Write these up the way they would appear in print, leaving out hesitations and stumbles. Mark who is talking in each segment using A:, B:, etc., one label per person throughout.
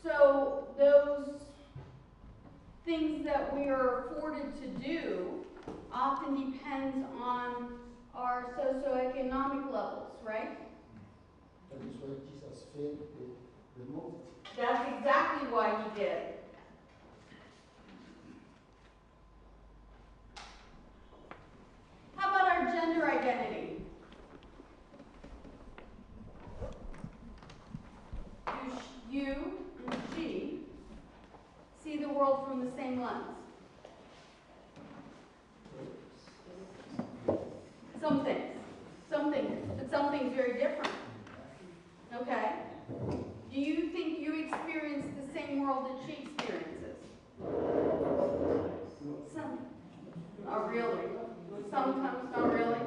A: So those things that we are afforded to do often depends on our socioeconomic levels, right?
B: That is why Jesus fed the multitude.
A: That's exactly why he did. How about our gender identity? Do you and she see the world from the same lens? Some things, but some things very different. Okay? Do you think you experience the same world that she experiences? Some. Not really. Sometimes, not really.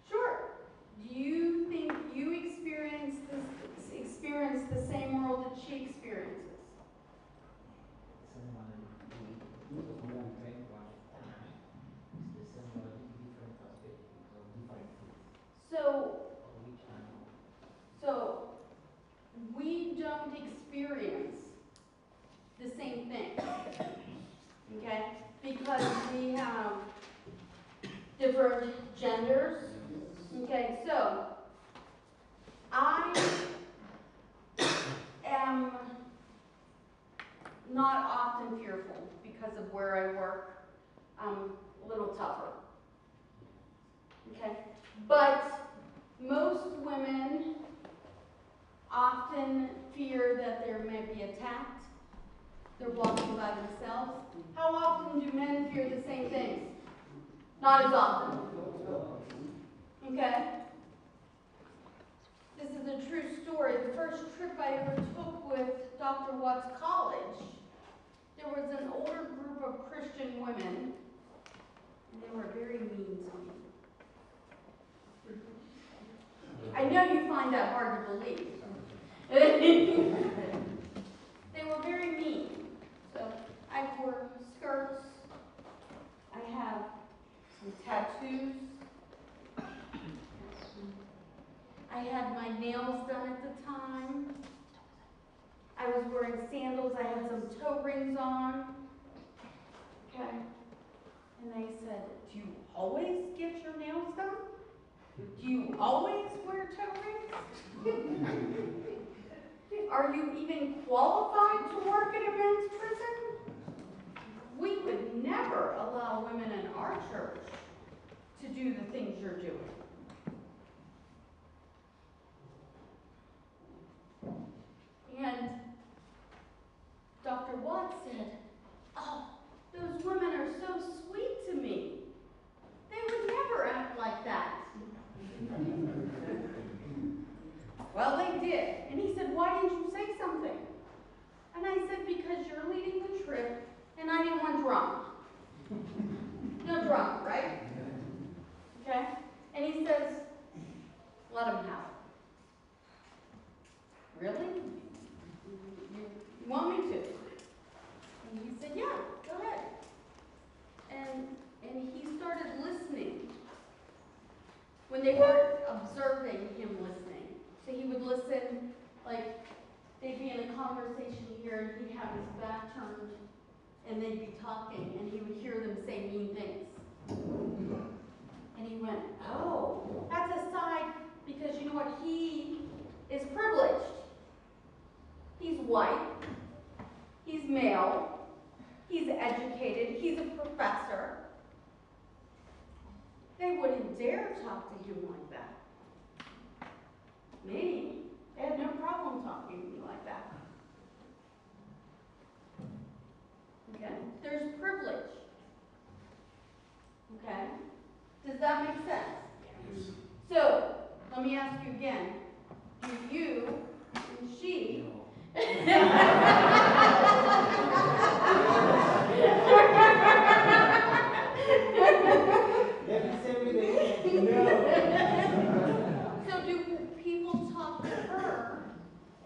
A: Sure. Do you think you experience the same world that she experiences? So we don't experience the same thing, okay? Because we have different genders, okay? So I am not often fearful because of where I work. I'm a little tougher, okay? But most women often fear that they may be attacked. They're walking by themselves. How often do men fear the same things? Not as often. Okay? This is a true story. The first trip I ever took with Dr. Watts College, there was an older group of Christian women, and they were very mean to me. I know you find that hard to believe. They were very mean. So I wore skirts. I have some tattoos. I had my nails done at the time. I was wearing sandals. I had some toe rings on. Okay. And they said, "Do you always get your nails done? Do you always wear toe rings? Are you even qualified to work in a men's prison? We would never allow women in our church to do the things you're doing." And Dr. Watts said, "Oh, those women are so sweet to me. They would never act like that." Well, they did. And he said, "Why didn't you say something?" And I said, "Because you're leading the trip, and I didn't want drama." No drama, right? Okay? And he says, "Let him have it." "Really? You want me to?" And he said, "Yeah, go ahead." And he started listening when they weren't observing him listening. So he would listen, like they'd be in a conversation here, and he'd have his back turned, and they'd be talking, and he would hear them say mean things. And he went, "Oh, that's a side," because you know what? He is privileged. He's white. He's male. He's educated. He's a professor. They wouldn't dare talk to him like that. Me, they had no problem talking to me like that. Okay? There's privilege. Okay? Does that make sense?
B: Yes.
A: So, let me ask you again. Do you and she So do people talk to her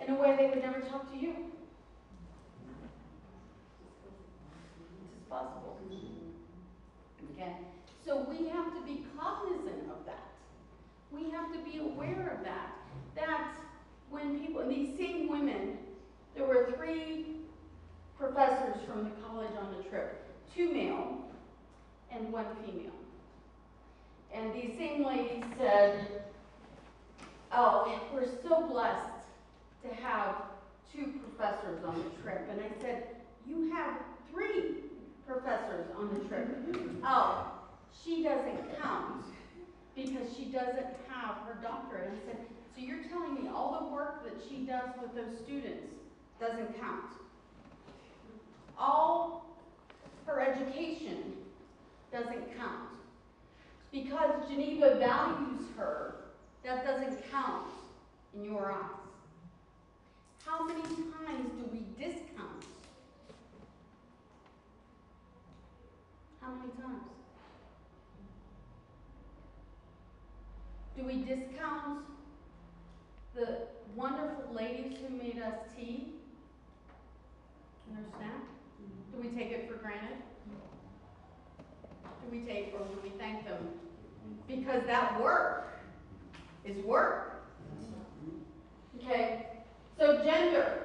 A: in a way they would never talk to you? It's possible. Okay? So we have to be cognizant of that. We have to be be aware of that. That when people, these same women, there were 3 professors from the college on the trip, 2 male and 1 female. And these same ladies said, oh, we're so blessed to have 2 professors on the trip. And I said, you have 3 professors on the trip. Oh, she doesn't count because she doesn't have her doctorate. And I said, so you're telling me all the work that she does with those students doesn't count? All her education doesn't count. Because Geneva values her, that doesn't count in your eyes. How many times do we discount? How many times? Do we discount the wonderful ladies who made us tea and our snack? Do we take it for granted? Do we take, or do we thank them? Because that work is work. Okay, so gender.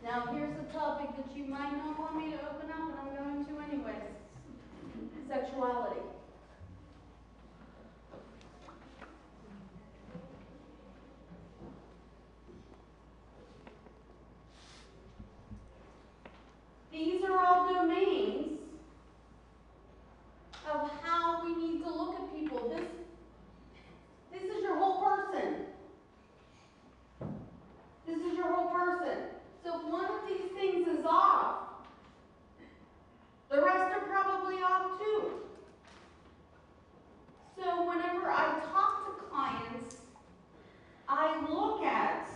A: Now here's a topic that you might not want me to open up, but I'm going to anyways. Sexuality. These are all domains of how we need to look at people. This is your whole person. This is your whole person. So if one of these things is off, the rest are probably off too. So whenever I talk to clients, I look at,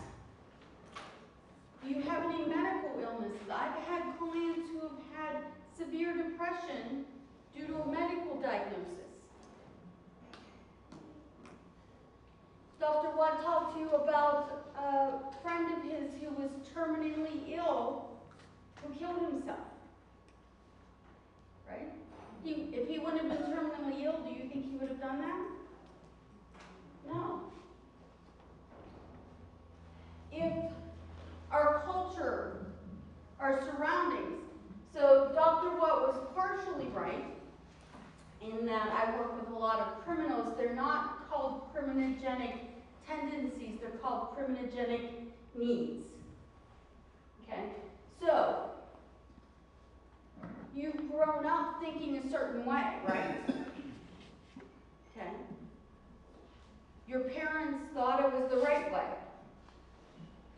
A: do you have any medical illnesses? I've had clients who have had severe depression due to a medical diagnosis. Dr. Watt talked to you about a friend of his who was terminally ill who killed himself. Right? If he wouldn't have been terminally ill, do you think he would have done that? No. If our culture, our surroundings, so Dr. Watt was partially right in that I work with a lot of criminals. They're not called criminogenic tendencies, they're called criminogenic needs. Okay? So, you've grown up thinking a certain way, right? Okay? Your parents thought it was the right way.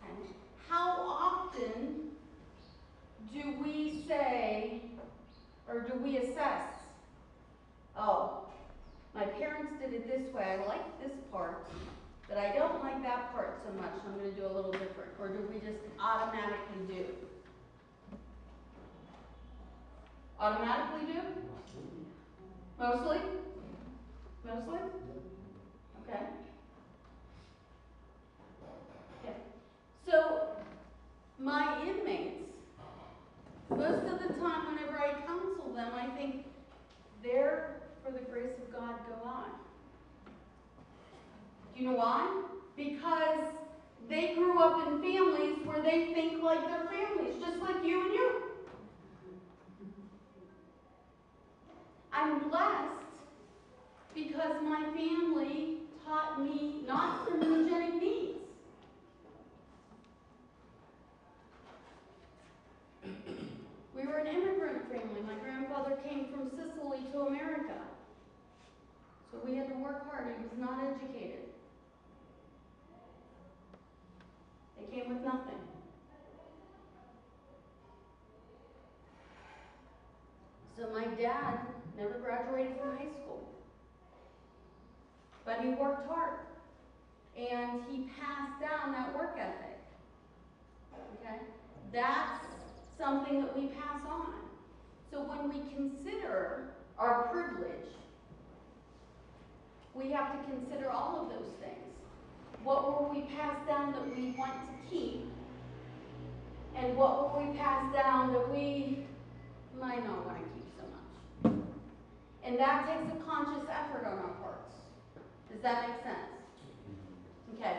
A: Okay? How often do we say, or do we assess, oh, my parents did it this way, I like this part, but I don't like that part so much, so I'm going to do a little different. Or do we just automatically do? Automatically do? Mostly? Mostly? Okay. Okay. So, my inmates, most of the time whenever I counsel them, I think, there, for the grace of God, go on. Do you know why? Because they grew up in families where they think like their families, just like you and you. I'm blessed because my family taught me not criminogenic needs. We were an immigrant family. My grandfather came from Sicily to America. So we had to work hard. He was not educated. They came with nothing. So my dad never graduated from high school. But he worked hard. And he passed down that work ethic. Okay? That's something that we pass on. So when we consider our privilege, we have to consider all of those things. What will we pass down that we want to keep? And what will we pass down that we might not want to keep so much? And that takes a conscious effort on our parts. Does that make sense? Okay.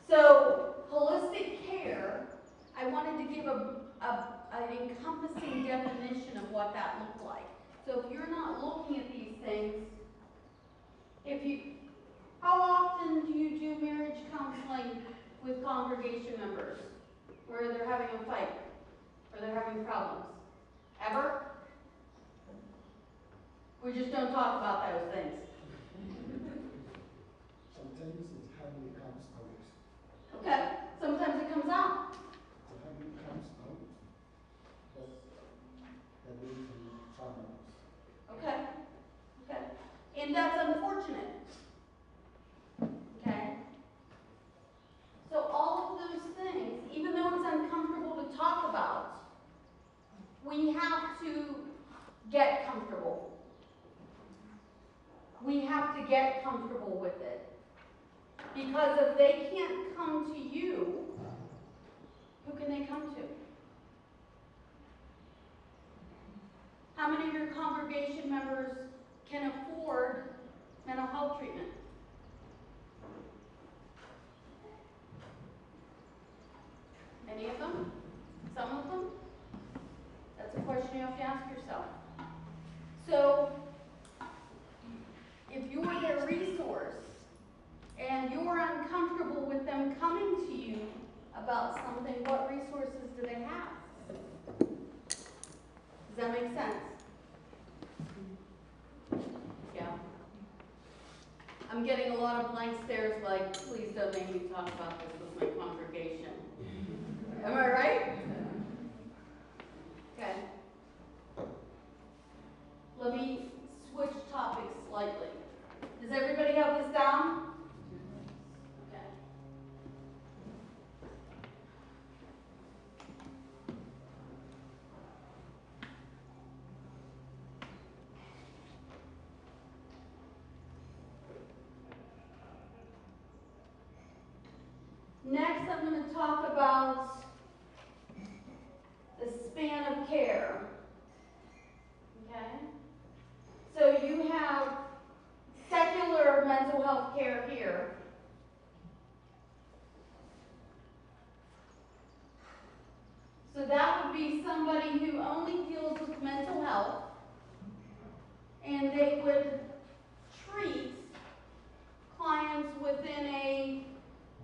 A: So, holistic care, I wanted to give an encompassing definition of what that looked like. So if you're not looking at these things, how often do you do marriage counseling with congregation members where they're having a fight or they're having problems? Ever? We just don't talk about those things.
B: Sometimes it hardly comes out.
A: Okay, sometimes it comes out.
B: It hardly comes out, but that is problems.
A: Okay, okay. And that's unfortunate. Okay? So all of those things, even though it's uncomfortable to talk about, we have to get comfortable. We have to get comfortable with it. Because if they can't come to you, who can they come to? How many of your congregation members can afford mental health treatment? Any of them? Some of them? That's a question you have to ask yourself. So, if you're their resource and you're uncomfortable with them coming to you about something, what resources do they have? Does that make sense? Yeah. I'm getting a lot of blank stares like, please don't make me talk about this with my congregation. Am I right? Okay. Let me switch topics slightly. Does everybody have this down? Okay. Next, I'm going to talk about the span of care. Okay? So you have secular mental health care here. So that would be somebody who only deals with mental health, and they would treat clients within a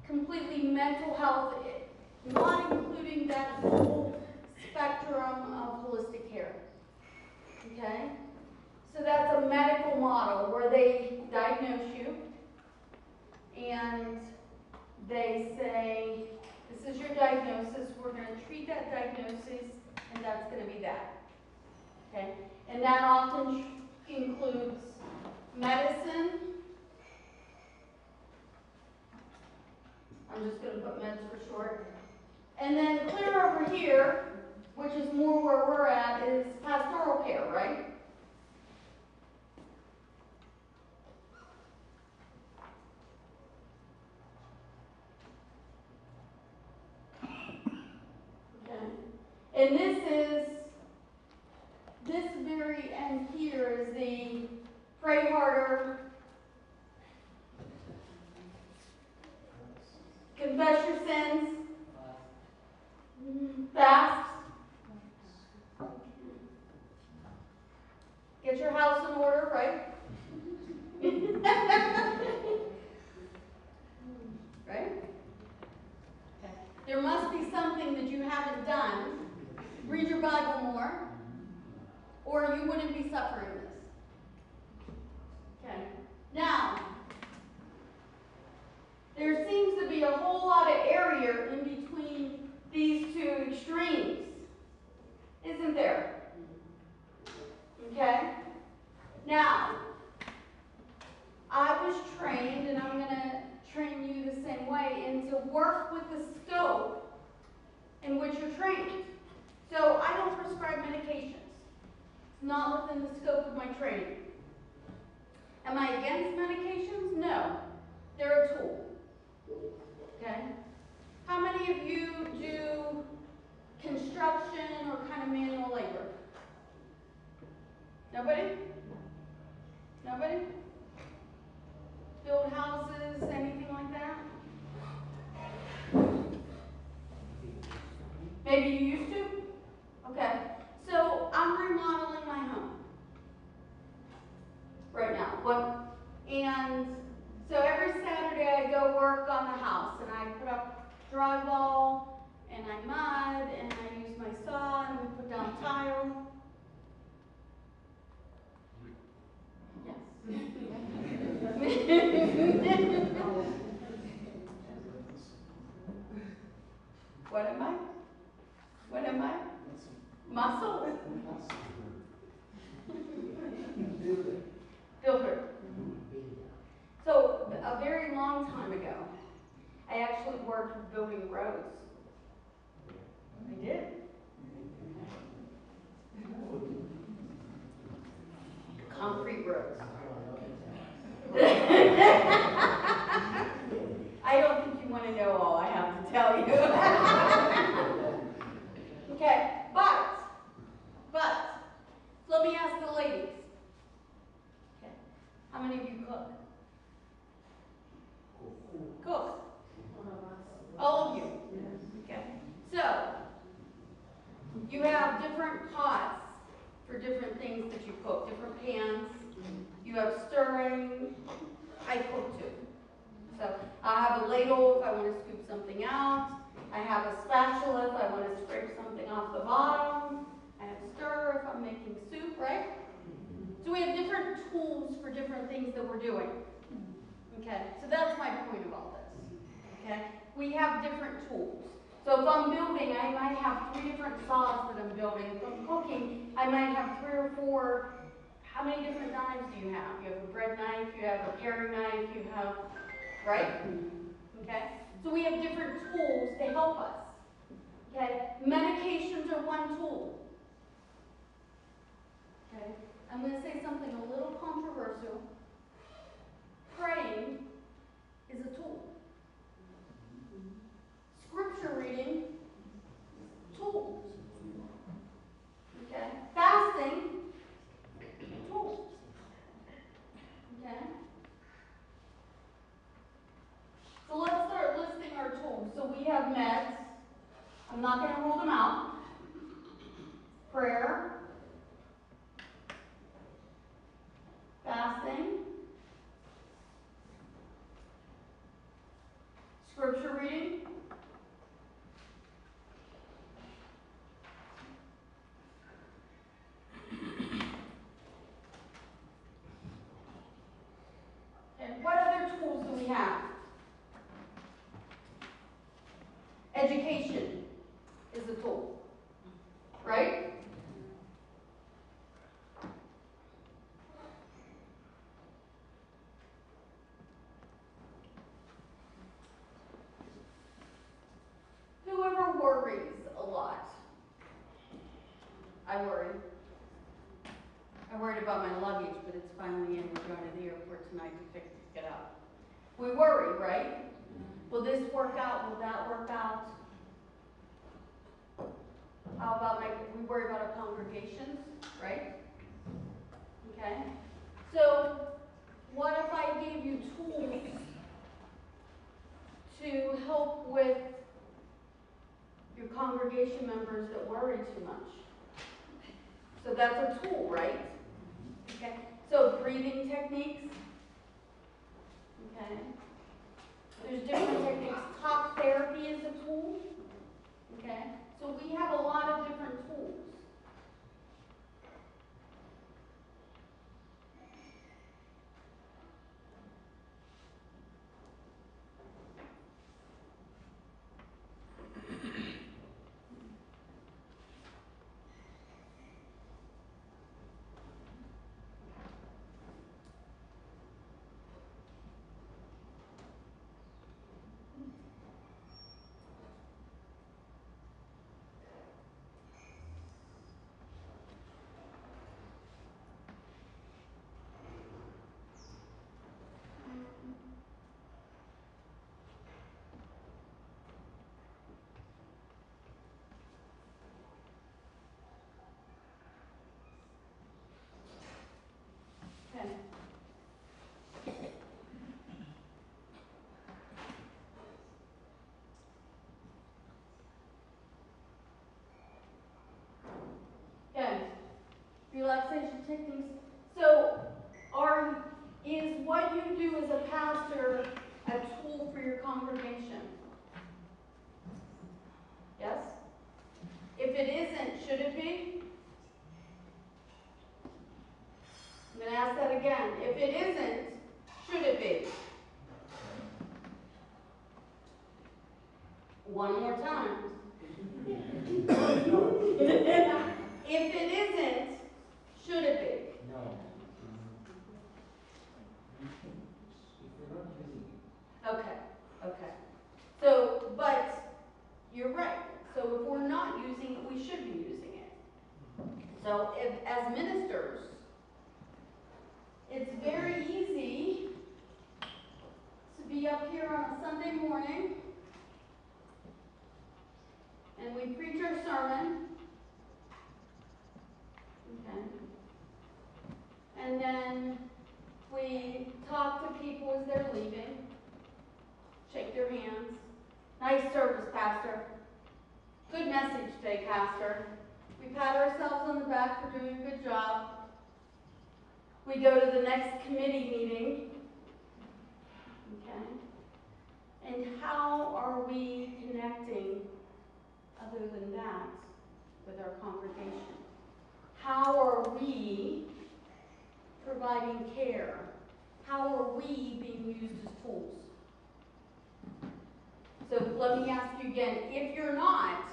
A: completely mental health, not including that whole spectrum of holistic care. Okay? So that's a medical model where they diagnose you and they say, this is your diagnosis, we're going to treat that diagnosis, and that's going to be that. Okay? And that often includes medicine. I'm just going to put meds for short. And then clear over here, which is more where we're at, is pastoral care, right? Okay. And this very end here is the pray harder, confess your sins, fast, get your house in order, right? Right? Okay. There must be something that you haven't done. Read your Bible more, or you wouldn't be suffering this. Okay. Now, there seems to be a whole lot of area in between these two extremes, isn't there? Okay? Now, I was trained, and I'm going to train you the same way, and to work with the scope in which you're trained. So I don't prescribe medications. It's not within the scope of my training. Am I against medications? No. They're a tool. Okay? How many of you do construction or kind of manual labor? Nobody? Nobody? Build houses, anything like that? Maybe you used to? Okay. So I'm remodeling my home right now. And so every Saturday I go work on the house and I put up drywall and I mud and I use my saw and we put down tile. Yes. What am I? What am I? Muscle? Builder. So a very long time ago, I actually worked with building roads. I did. Concrete roads. I don't think you want to know all I have to tell you. Okay, but, let me ask the ladies. Okay, how many of you cook? Cook. All of you. Okay, so, you have different pots for different things that you cook, different pans. You have stirring. I cook too. So I have a ladle if I want to scoop something out. I have a spatula if I want to scrape something off the bottom. I have stir if I'm making soup, right? So we have different tools for different things that we're doing. Okay, so that's my point of all this. Okay, we have different tools. So if I'm building, I might have 3 different saws that I'm building. If I'm cooking, I might have 3 or 4. How many different knives do you have? You have a bread knife, you have a paring knife, you have, right? Okay? So we have different tools to help us. Okay? Medications are one tool. Okay? I'm going to say something a little controversial. Praying is a tool. Scripture reading, tool. Okay? Fasting, tool. Okay? So let's start listing our tools. So we have meds. I'm not going to rule them out. Prayer. Fasting. Scripture reading. And what other tools do we have? Education is a tool, right? Whoever worries a lot. I worry. I worried about my luggage, but it's finally in. We're going to the airport tonight to pick it up. We worry, right? Will this work out? Will that work out? How about we worry about our congregations, right? Okay. So what if I gave you tools to help with your congregation members that worry too much? So that's a tool, right? Okay. So breathing techniques. Okay. There's different techniques. Talk therapy is a tool. Okay. So we have a lot of different tools. Okay. take things. So, is what you do as a pastor a tool for your congregation? Yes? If it isn't, should it be? I'm going to ask that again. If it isn't, should it be? One more time. If it isn't, should it be?
B: No. If we're not using it.
A: Okay. So, but you're right. So if we're not using it, we should be using it. So if, as ministers, it's very easy to be up here on a Sunday morning and we preach our sermon. Okay. And then we talk to people as they're leaving, shake their hands. Nice service, Pastor. Good message today, Pastor. We pat ourselves on the back for doing a good job. We go to the next committee meeting. Okay? And how are we connecting, other than that, with our congregation? How are we providing care? How are we being used as tools? So let me ask you again, if you're not,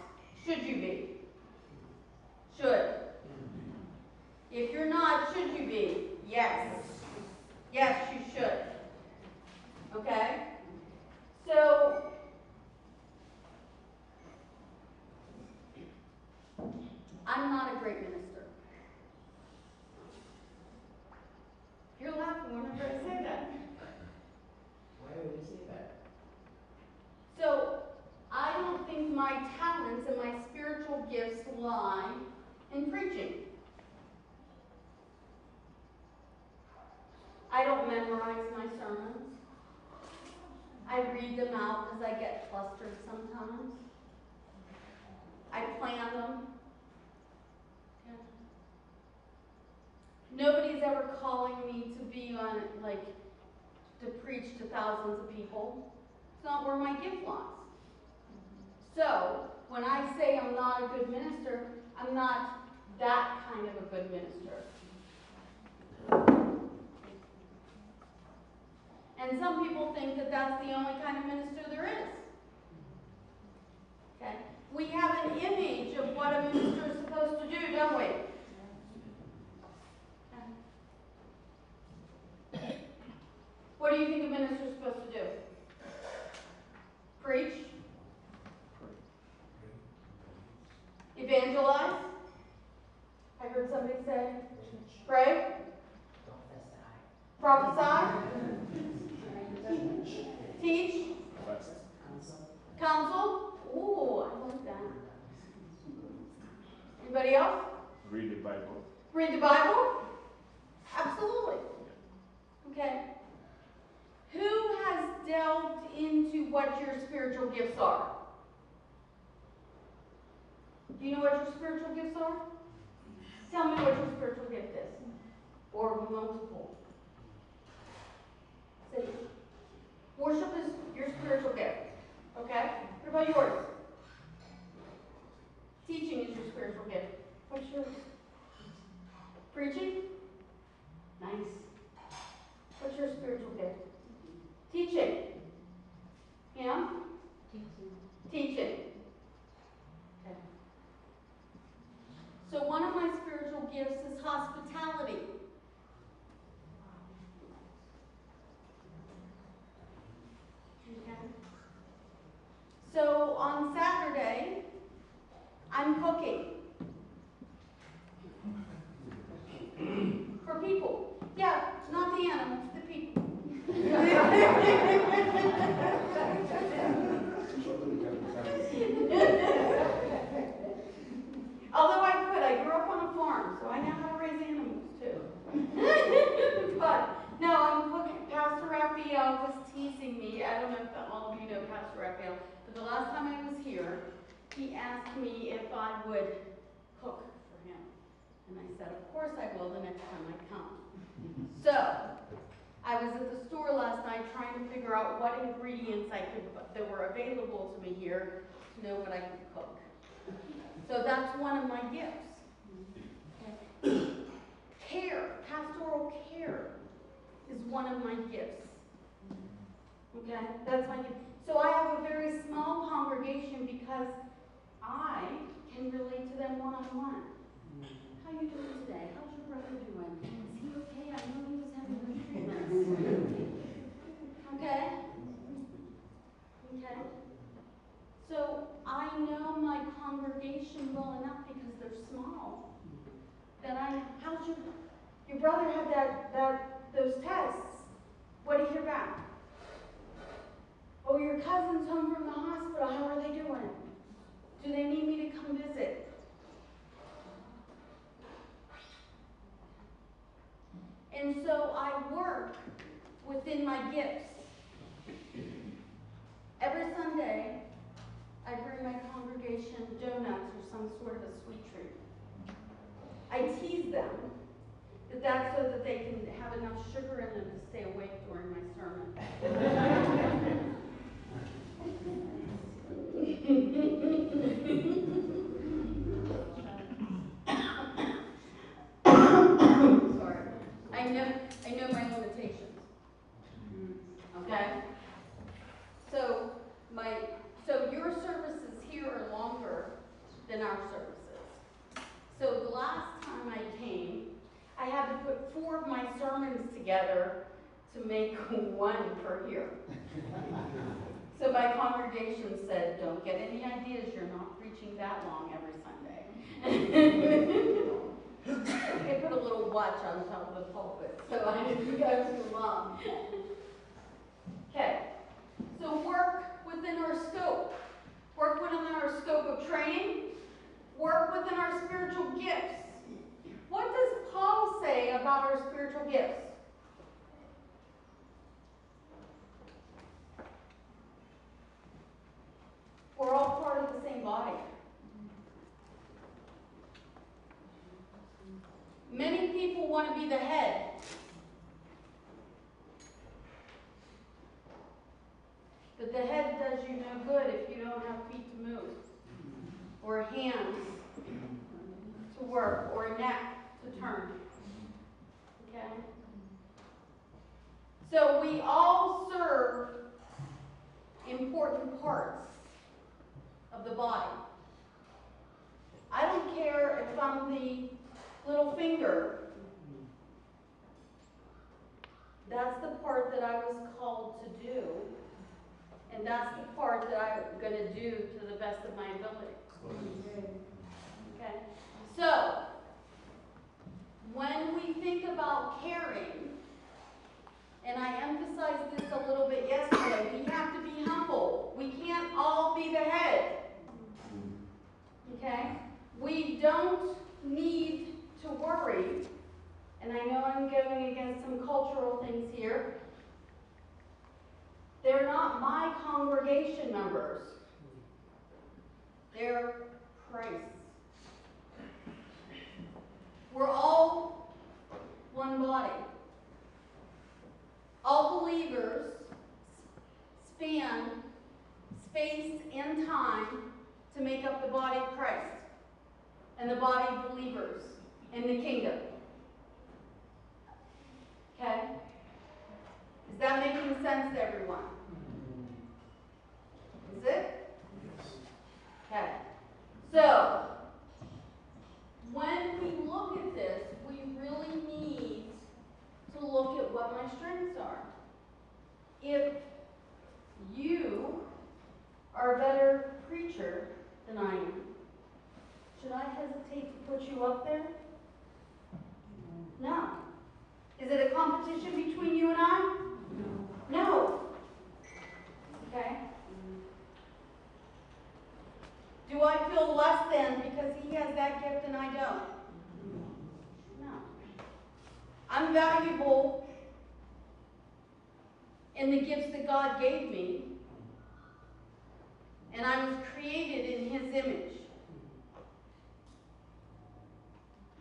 A: should you be? Should. If you're not, should you be? Yes. Yes, you should. Okay? So, I'm not a great minister. You're laughing whenever I say that.
B: Why would you say that?
A: So, I don't think my talents and my spiritual gifts lie in preaching. I don't memorize my sermons. I read them out because I get flustered sometimes. I plan them. Yeah. Nobody's ever calling me to be on, to preach to thousands of people. It's not where my gift lies. So, when I say I'm not a good minister, I'm not that kind of a good minister. And some people think that that's the only kind of minister there is. Okay? We have an image of what a minister is supposed to do, don't we? What do you think a minister is supposed to do? Preach? Evangelize? I heard somebody say, pray? Prophesy? Teach? Counsel? Ooh, I like that. Anybody else?
C: Read the Bible.
A: Read the Bible? Absolutely. Okay. Who has delved into what your spiritual gifts are? Do you know what your spiritual gifts are? Tell me what your spiritual gift is. Or multiple. Say, worship is your spiritual gift. Okay? What about yours? Teaching is your spiritual gift. What's yours? Preaching? Nice. What's your spiritual gift? Teaching. Yeah? Teaching. Okay. So one of my spiritual gifts is hospitality. Okay. So on Saturday, I'm cooking. For people. Yeah, not the animals, the people. Although I grew up on a farm, so I know how to raise animals too. But no, I'm cooking. Pastor Raphael was teasing me. I don't know if all of you know Pastor Raphael, but the last time I was here, he asked me if I would cook for him. And I said, of course I will the next time I come. So, I was at the store last night trying to figure out what ingredients that were available to me here to know what I could cook. So that's one of my gifts. Care, pastoral care is one of my gifts. Okay, that's my gift. So I have a very small congregation because I can relate to them one-on-one. How you doing today? How's your brother doing? Is he okay? I know he was having those treatments. Okay? Okay? So I know my congregation well enough because they're small. How's your brother had those tests? What did you hear back? Oh, your cousin's home from the hospital. How are they doing? Do they need me to come visit? And so I work within my gifts. Every Sunday, I bring my congregation donuts or some sort of a sweet treat. I tease them that that's so that they can have enough sugar in them to stay awake during my sermon. Sorry. I know my limitations. Okay? So your services here are longer than our services. So the last time I came, I had to put 4 of my sermons together to make one per year. So my congregation said, don't get any ideas, you're not preaching that long every Sunday. They put a little watch on top of the pulpit, so I didn't go too long. Okay, so work within our scope. Work within our scope of training. Work within our spiritual gifts. What does Paul say about our spiritual gifts? We're all part of the same body. Many people want to be the head. But the head does you no good if you don't have feet to move, or hands to work, or a neck to turn. Okay? So we all serve important parts of the body. I don't care if I'm the little finger. That's the part that I was called to do. And that's the part that I'm going to do to the best of my ability. Okay? So, when we think about caring, and I emphasized this a little bit yesterday, we have to be humble. We can't all be the head. Okay? We don't need to worry, and I know I'm going against some cultural things here. They're not my congregation members. They're Christ's. We're all one body. All believers span space and time to make up the body of Christ and the body of believers in the kingdom. Okay? Is that making sense to everyone? Is it? Okay. So, when we look at this, we really need to look at what my strengths are. If you are a better preacher than I am, should I hesitate to put you up there? No. Is it a competition between you and I? No. Okay? Do I feel less than because he has that gift and I don't? No. I'm valuable in the gifts that God gave me, and I was created in his image.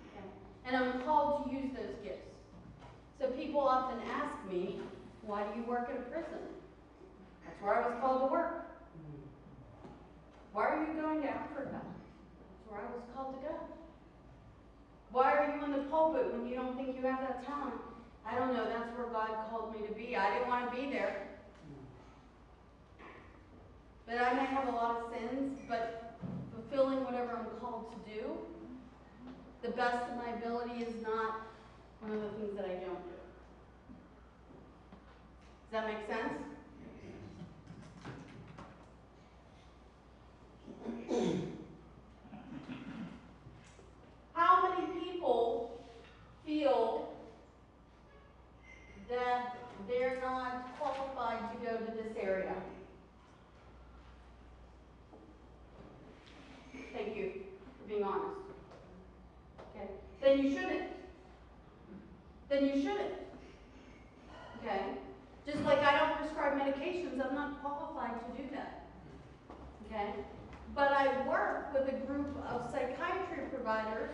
A: Okay. And I'm called to use those gifts. So people often ask me, why do you work in a prison? That's where I was called to work. Why are you going to Africa? That's where I was called to go. Why are you in the pulpit when you don't think you have that talent? I don't know, that's where God called me to be. I didn't want to be there. But I may have a lot of sins, but fulfilling whatever I'm called to do, the best of my ability is not one of the things that I don't do. Does that make sense? How many people feel that they're not qualified to go to this area? Thank you for being honest. Okay? Then you shouldn't. Then you shouldn't. Okay? Just like I don't prescribe medications, I'm not qualified to do that. Okay? But I work with a group of psychiatry providers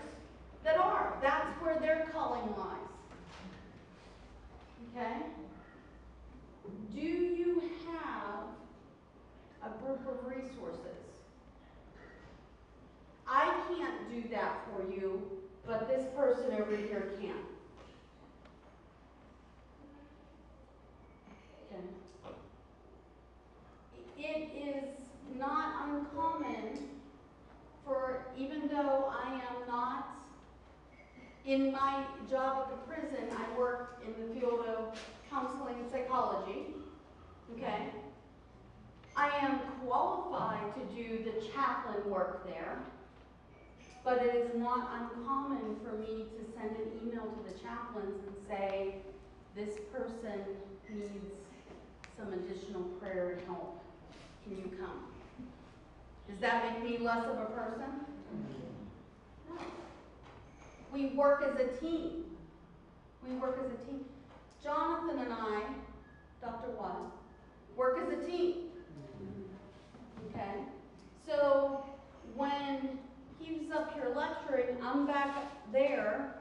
A: that are. That's where their calling lies. Okay? Do you have a group of resources? I can't do that for you, but this person over here can. Okay. It is not uncommon for, even though I am not, in my job at the prison, I work in the field of counseling and psychology, okay? I am qualified to do the chaplain work there, but it is not uncommon for me to send an email to the chaplains and say, this person needs some additional prayer and help. Can you come? Does that make me less of a person? No. We work as a team. We work as a team. Jonathan and I, Dr. Watt, work as a team. Okay? So when he was up here lecturing, I'm back there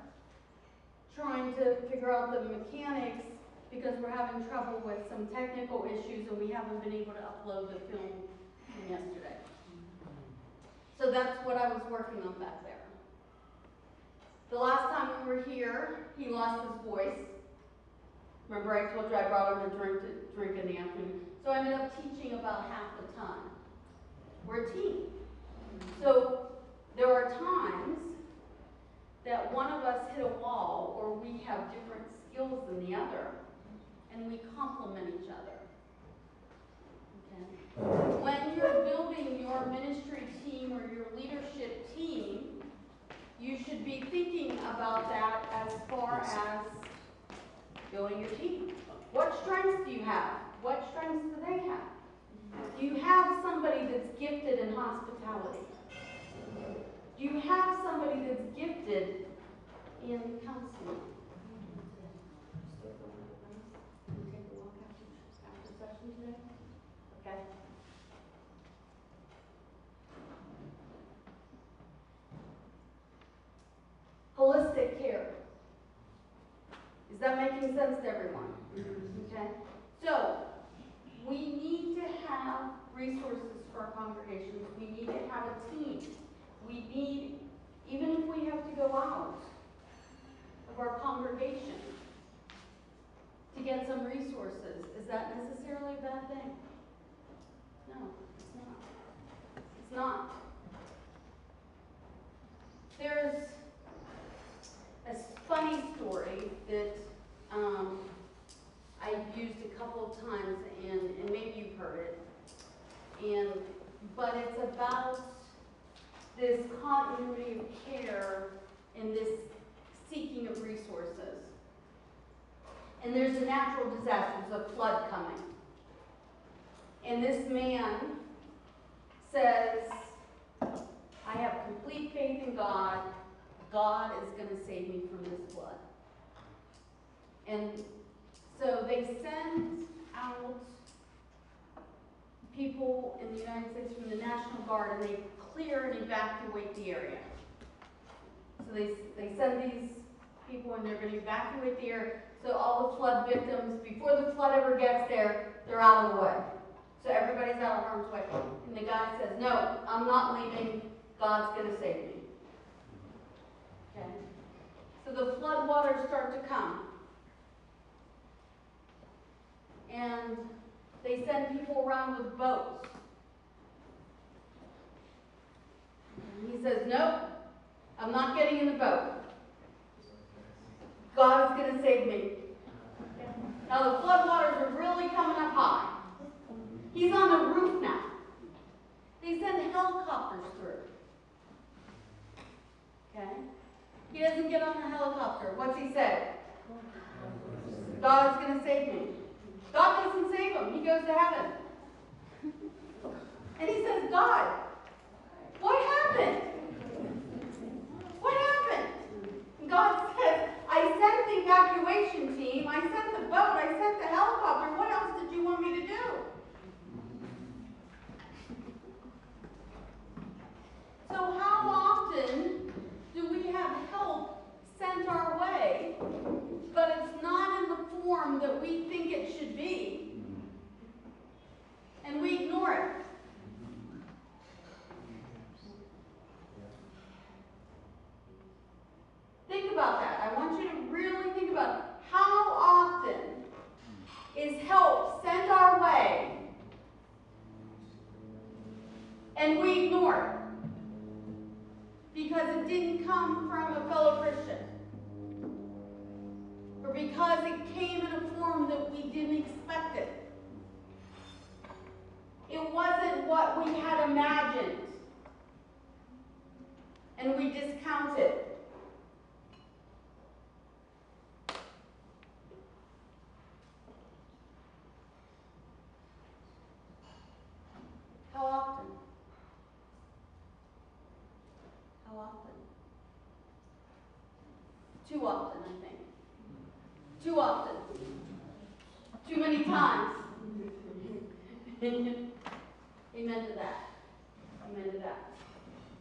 A: trying to figure out the mechanics because we're having trouble with some technical issues and we haven't been able to upload the film from yesterday. So that's what I was working on back there. The last time we were here, he lost his voice. Remember I told you I brought him a drink in the afternoon. So I ended up teaching about half the time. We're a team. So there are times that one of us hit a wall or we have different skills than the other, and we complement each other. Okay? When you're building your ministry team or your leadership team, you should be thinking about that as far as building your team. What strengths do you have? What strengths do they have? Do you have somebody that's gifted in hospitality? Do you have somebody that's gifted in counseling? Can you take a walk after session today? Okay. Holistic care. Is that making sense to everyone? Okay. So, we need to have resources for our congregations. We need to have a team. We need, even if we have to go out of our congregation to get some resources, is that necessarily a bad thing? No, it's not. It's not. There's a funny story that I've used a couple of times, and maybe you've heard it. But it's about this continuity of care and this seeking of resources. And there's a natural disaster, there's a flood coming. And this man says, I have complete faith in God. God is going to save me from this flood. And so they send out people in the United States from the National Guard, and they clear and evacuate the area. So they send these people, and they're going to evacuate the area. So all the flood victims, before the flood ever gets there, they're out of the way. So everybody's out of harm's way. And the guy says, no, I'm not leaving. God's going to save me. Okay? So the flood waters start to come. And they send people around with boats. And he says, nope, I'm not getting in the boat. God is going to save me. Now the flood waters are really coming up high. He's on the roof now. They send helicopters through. Okay? He doesn't get on the helicopter. What's he say? God is going to save me. God doesn't save him. He goes to heaven. And he says, God, what happened? What happened? And God says, I sent the evacuation team, I sent the boat, I sent the helicopter. What else did you want me to do? So how often do we have help sent our way, but it's not in the form that we think it should be, and we ignore it? Think about that. I want you to really think about it. How often is help sent our way and we ignore it because it didn't come from a fellow Christian, or because it came in a form that we didn't expect it? It wasn't what we had imagined, and we discount it. How often? How often? Too often, I think. Too often. Too many times. Amen to that. Amen to that.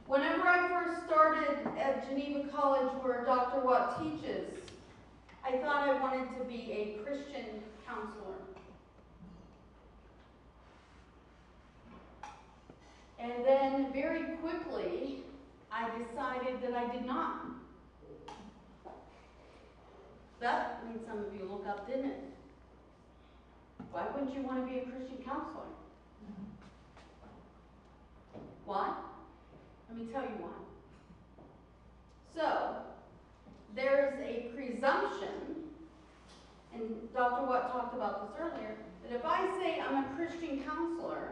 A: Whenever I first started at Geneva College, where Dr. Watt teaches, I thought I wanted to be a Christian counselor. And then very quickly, I decided that I did not. That made some of you look up, didn't it? Why wouldn't you want to be a Christian counselor? Why? Let me tell you why. So, there's a presumption, and Dr. Watt talked about this earlier, that if I say I'm a Christian counselor,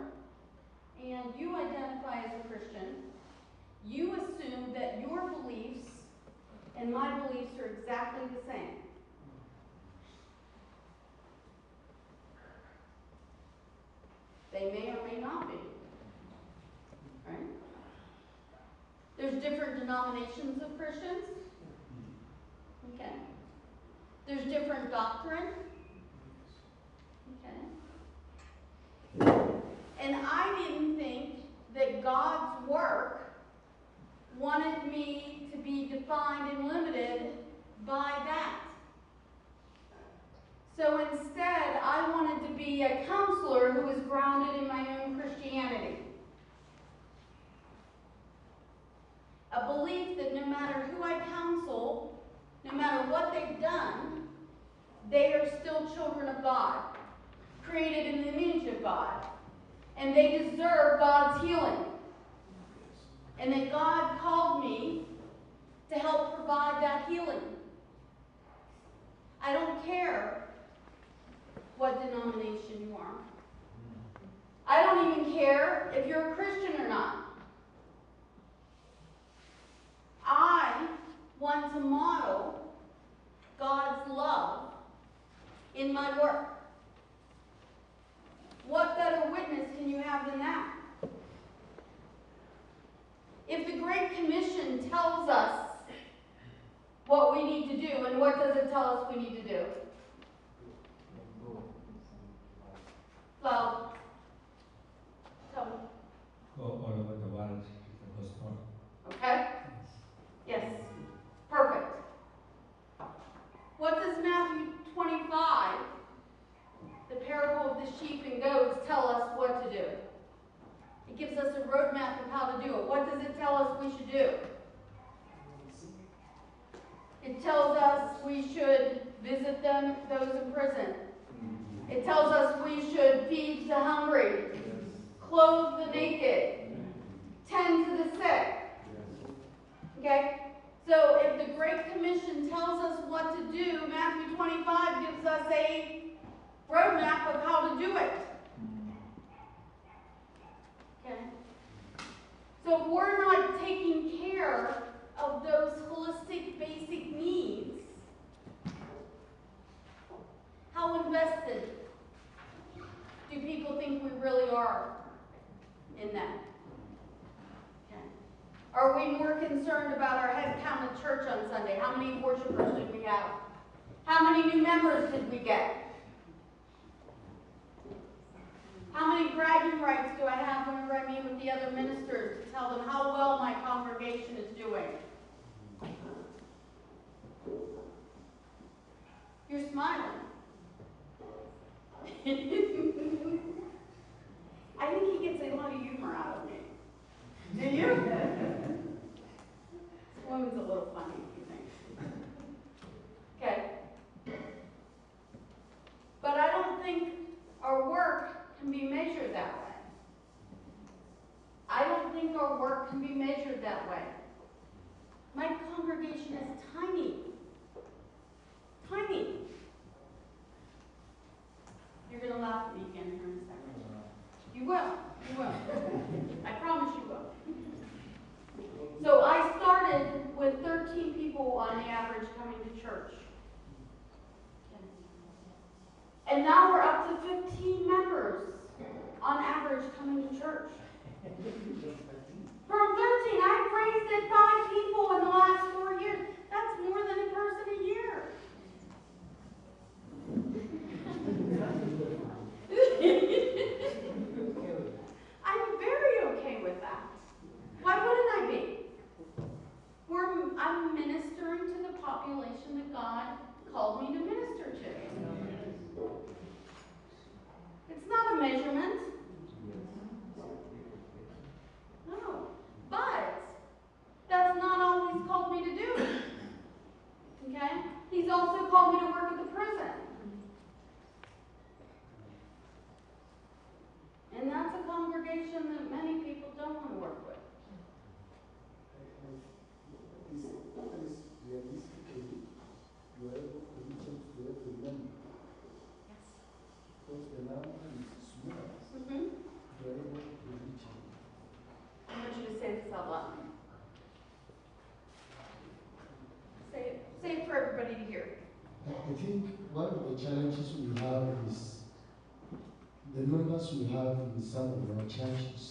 A: and you identify as a Christian, you assume that your beliefs and my beliefs are exactly the same. They may or may not be. Right? There's different denominations of Christians. Okay. There's different doctrine. Okay. And I didn't think that God's work wanted me to be defined and limited by that. So instead, I wanted to be a counselor who was grounded in my own Christianity. A belief that no matter who I counsel, no matter what they've done, they are still children of God, created in the image of God. And they deserve God's healing. And that God called me to help provide that healing. I don't care what denomination you are. I don't even care if you're a Christian or not. I want to model God's love in my work. What better witness can you have than that? If the Great Commission tells us what we need to do, and what does it tell us we need to do? Well, tell me.
C: Go all over the world with the gospel.
A: Okay? Yes. Perfect. tell us what to do. It gives us a roadmap of how to do it. What does it tell us we should do? It tells us we should visit those in prison. It tells us we should feed the hungry, clothe the naked, tend to the sick. Okay? So if the Great Commission tells us what to do, Matthew 25 gives us a roadmap of how to do it. Okay? So if we're not taking care of those holistic basic needs, how invested do people think we really are in that? Okay. Are we more concerned about our head count at church on Sunday? How many worshipers did we have? How many new members did we get? How many bragging rights do I have whenever I meet with the other ministers to tell them how well my congregation is doing? You're smiling. I think he gets a lot of humor out of me. Do you? This woman's a little funny, you think. Okay. But I don't think our work can be measured that way. I don't think our work can be measured that way. My congregation is tiny. Tiny. You're going to laugh at me again here in a second. You will. You will. I promise you will. So I started with 13 people on the average coming to church. And now we're up to 15 members on average coming to church. From 13, I've raised it 5 people in the last 4 years. That's more than a person a year. I'm very okay with that. Why wouldn't I be? I'm ministering to the population that God called me to minister to. It's not a measurement. No. But that's not all He's called me to do. Okay? He's also called me to work at the prison. And that's a congregation that many people don't want to work with.
B: Is realistically, you are able to reach out to every member.
A: Yes.
B: Because the number is small,
A: Mm-hmm.
B: you are able to reach out.
A: I want you to say this out loud. Say it for everybody to hear.
B: I think one of the challenges we have is the numbers we have in some of our churches.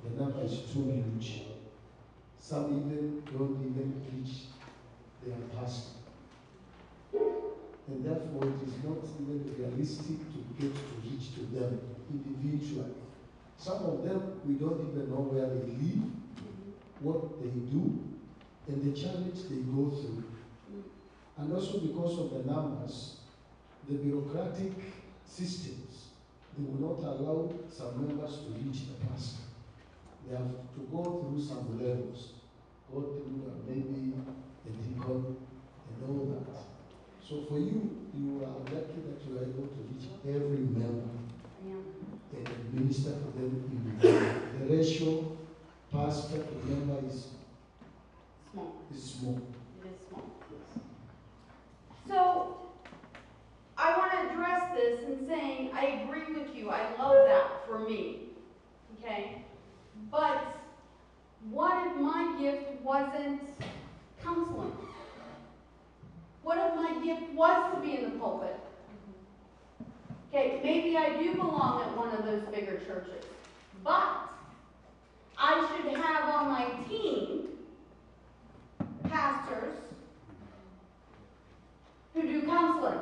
B: The number is too huge. Some even don't even reach their pastor. And therefore it is not even realistic to get to reach to them individually. Some of them we don't even know where they live, what they do, and the challenge they go through. And also because of the numbers, the bureaucratic systems, they will not allow some members to reach the pastor. They have to go through some levels, go through maybe a deacon and all that. So for you, you are lucky that you are able to reach every member and minister to them individually. The ratio pastor to member is
A: Small.
B: small.
A: It is small. So, I want to address this in saying I agree with you. I love that for me. Okay? But what if my gift wasn't counseling? What if my gift was to be in the pulpit? Okay, maybe I do belong at one of those bigger churches. But I should have on my team pastors who do counseling,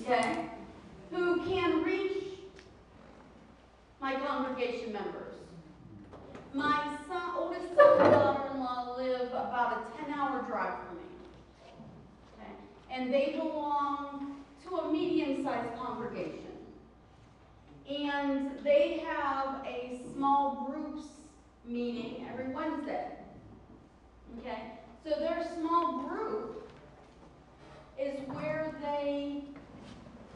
A: okay, who can reach my congregation members. My oldest son and daughter-in-law live about a 10-hour drive from me, okay, and they belong to a medium-sized congregation. And they have a small groups meeting every Wednesday. Okay? So their small group is where they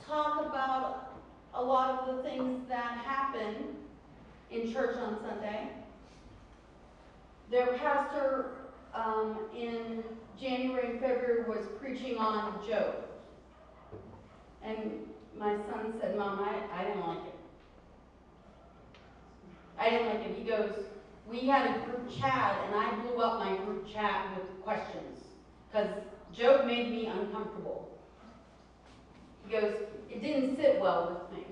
A: talk about a lot of the things that happen in church on Sunday. Their pastor in January and February was preaching on Job. And my son said, Mom, I didn't like it. I didn't like it. He goes, we had a group chat, and I blew up my group chat with questions because Job made me uncomfortable. He goes, it didn't sit well with me.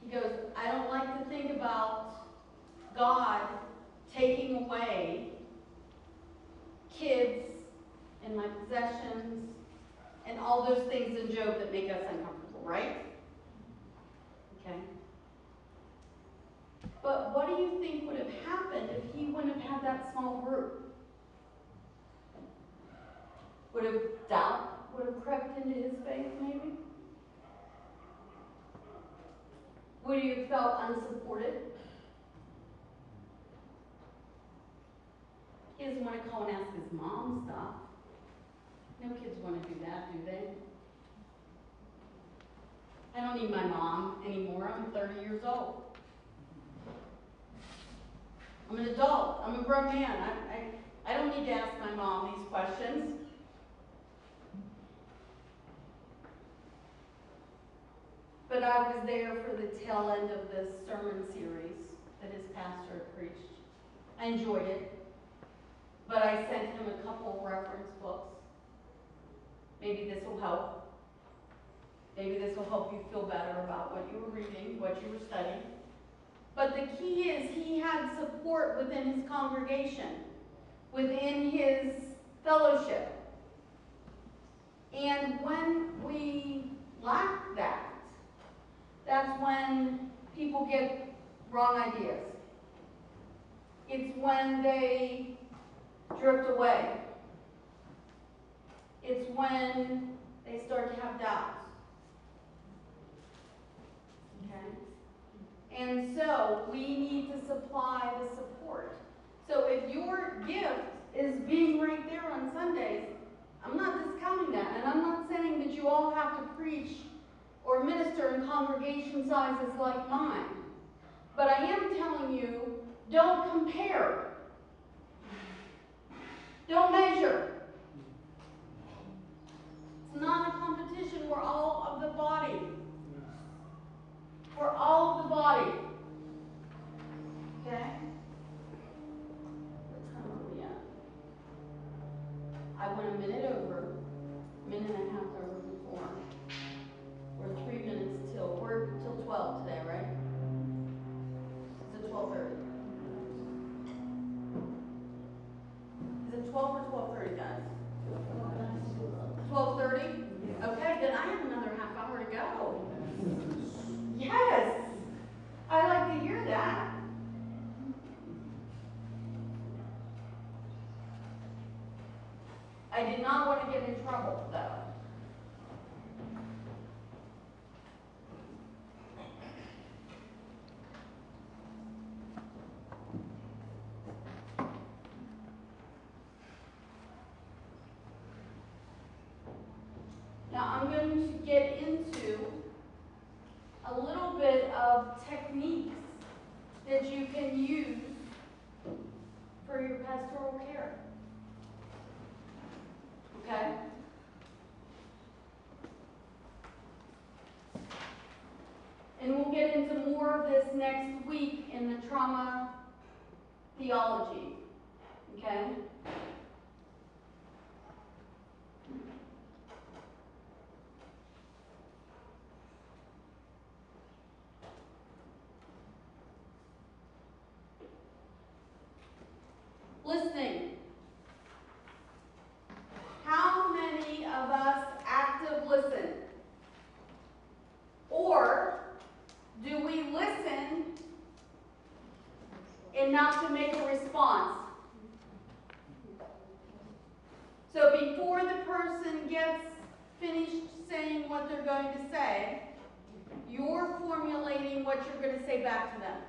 A: He goes, I don't like to think about God taking away kids and my possessions and all those things in Job that make us uncomfortable, right? Okay. But what do you think would have happened if he wouldn't have had that small group? Would have doubt would have crept into his faith, maybe? Would he have felt unsupported? He doesn't want to call and ask his mom stuff. No kids want to do that, do they? I don't need my mom anymore. I'm 30 years old. I'm an adult. I'm a grown man. I don't need to ask my mom these questions. But I was there for the tail end of this sermon series that his pastor preached. I enjoyed it. But I sent him a couple reference books. Maybe this will help. Maybe this will help you feel better about what you were reading, what you were studying. But the key is he had support within his congregation, within his fellowship. And when we lack that, that's when people get wrong ideas. It's when they drift away. It's when they start to have doubts. Okay? And so we need to supply the support. So if your gift is being right there on Sundays, I'm not discounting that. And I'm not saying that you all have to preach or minister in congregation sizes like mine. But I am telling you, don't compare. Don't measure. It's not a competition. We're all of the body. We're all of the body. Okay? What time are we at? I went a minute over, a minute and a half over before. We're 3 minutes till, we're till 12 today, right? Is it 12:30? Is it 12 or 12:30, guys? 12:30? Okay, then I have another half hour to go. Yes! I like to hear that. I did not want to get in trouble, though. Now I'm going to get into a little bit of techniques that you can use for your pastoral care. Okay? And we'll get into more of this next week in the trauma theology. Okay? Listening. How many of us active listen? Or do we listen enough to make a response? So before the person gets finished saying what they're going to say, you're formulating what you're going to say back to them.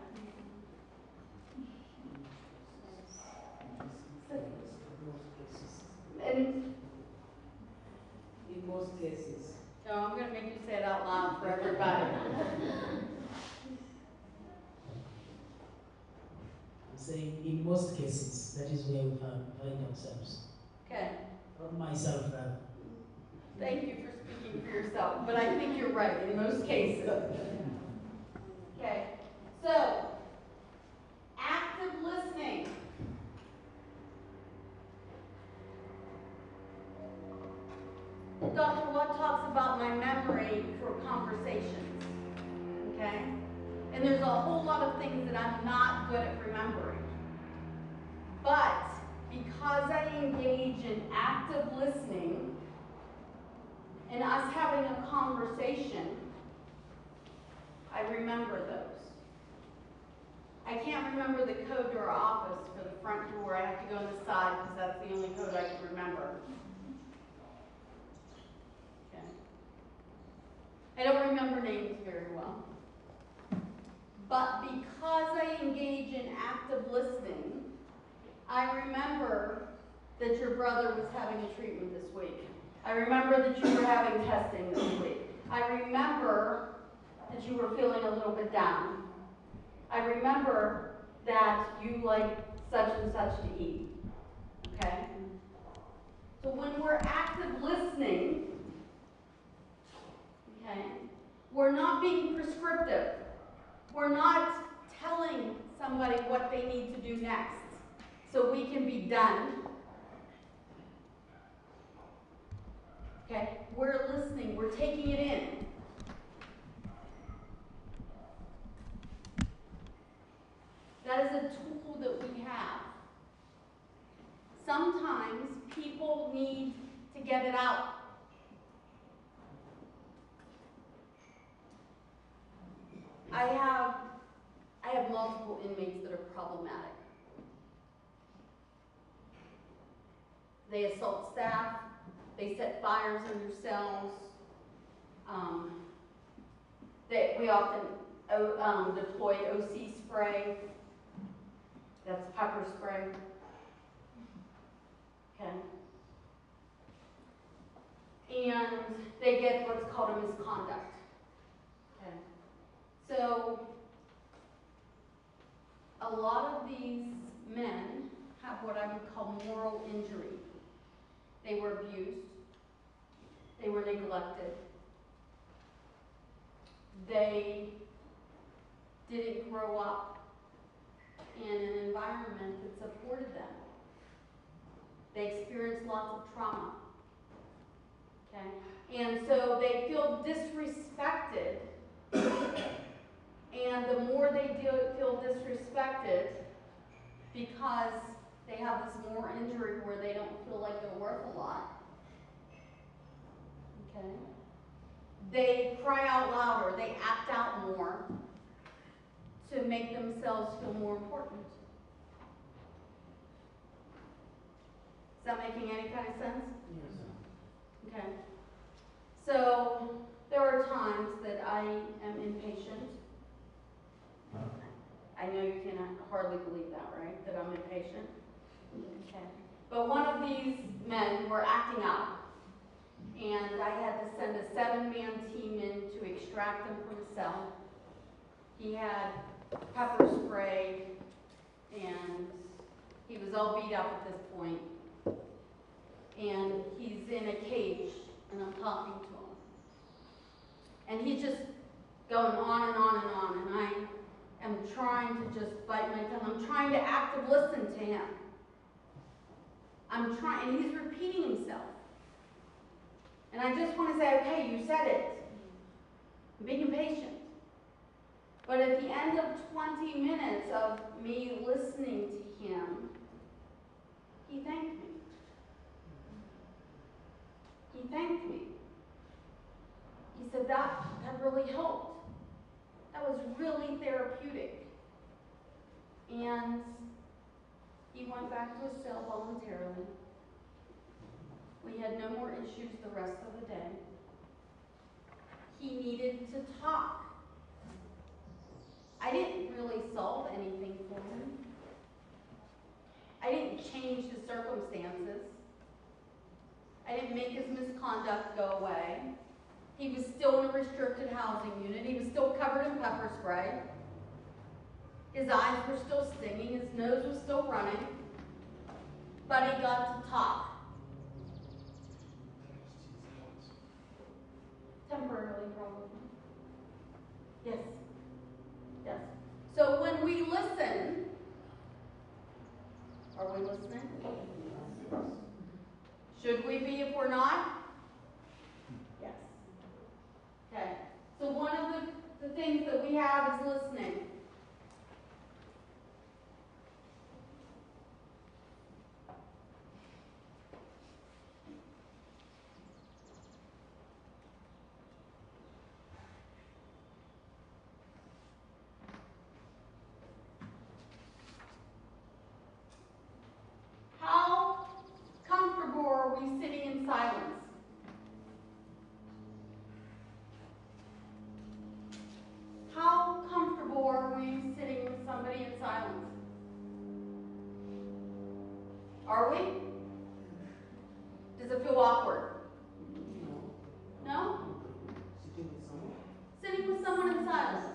A: And
D: In most cases.
A: so I'm going to make you say it out loud for everybody.
D: I'm saying in most cases, that is where we find ourselves.
A: Okay.
D: Or myself, rather.
A: Thank you for speaking for yourself, but I think you're right in most cases. Okay. So, active listening. Dr. Watt talks about my memory for conversations, okay? And there's a whole lot of things that I'm not good at remembering. But because I engage in active listening and us having a conversation, I remember those. I can't remember the code to our office for the front door. I have to go on the side because that's the only code I can remember. I don't remember names very well. But because I engage in active listening, I remember that your brother was having a treatment this week. I remember that you were having testing this week. I remember that you were feeling a little bit down. I remember that you like such and such to eat. Okay? So when we're active listening, okay, we're not being prescriptive. We're not telling somebody what they need to do next so we can be done. Okay, we're listening, we're taking it in. That is a tool that we have. Sometimes people need to get it out. I have multiple inmates that are problematic. They assault staff, they set fires under cells. We often deploy OC spray, that's pepper spray. Okay. And they get what's called a misconduct. Okay. So, a lot of these men have what I would call moral injury. They were abused. They were neglected. They didn't grow up in an environment that supported them. They experienced lots of trauma. Okay? And so they feel disrespected. And the more they feel disrespected, because they have this moral injury where they don't feel like they're worth a lot, okay, they cry out louder, they act out more to make themselves feel more important. Is that making any kind of sense?
D: Yes.
A: Okay. So there are times that I am impatient. I know you can hardly believe that, right? That I'm impatient. Okay. But one of these men were acting out, and I had to send a 7-man team in to extract him from the cell. He had pepper spray, and he was all beat up at this point. And he's in a cage, and I'm talking to him. And he's just going on and on and on, and I am trying to just bite my tongue. I'm trying to active listen to him. I'm trying, and he's repeating himself. And I just want to say, okay, you said it. I'm being impatient. But at the end of 20 minutes of me listening to him, he thanked me. He thanked me. He said, that really helped. That was really therapeutic. And he went back to his cell voluntarily We had no more issues the rest of the day. He needed to talk. I didn't really solve anything for him. I didn't change his circumstances. I didn't make his misconduct go away. He was still in a restricted housing unit. He was still covered in pepper spray. His eyes were still stinging. His nose was still running. But he got to talk. Temporarily, probably. Yes. Yes. So when we listen, are we listening? Should we be if we're not? Yes. Okay. So one of the things that we have is listening. How comfortable are we sitting in silence? How comfortable are we sitting with somebody in silence? Are we? Does it feel awkward? No? Sitting with someone in silence.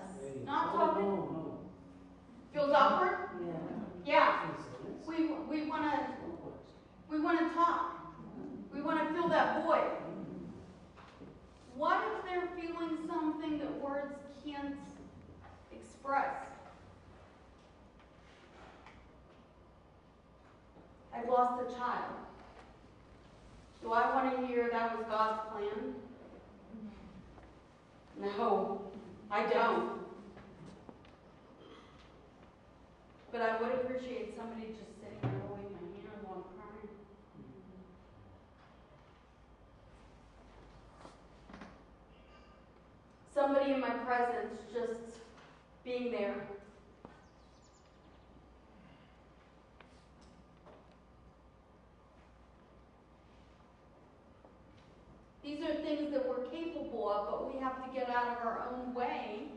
A: Not talking? Feels awkward? Yeah. We wanna talk. We wanna fill that void. What if they're feeling something that words can't express? I've lost a child. Do I want to hear that was God's plan? No, I don't. But I would appreciate somebody just sitting there holding my hand while I'm crying. Somebody in my presence just being there. These are things that we're capable of, but we have to get out of our own way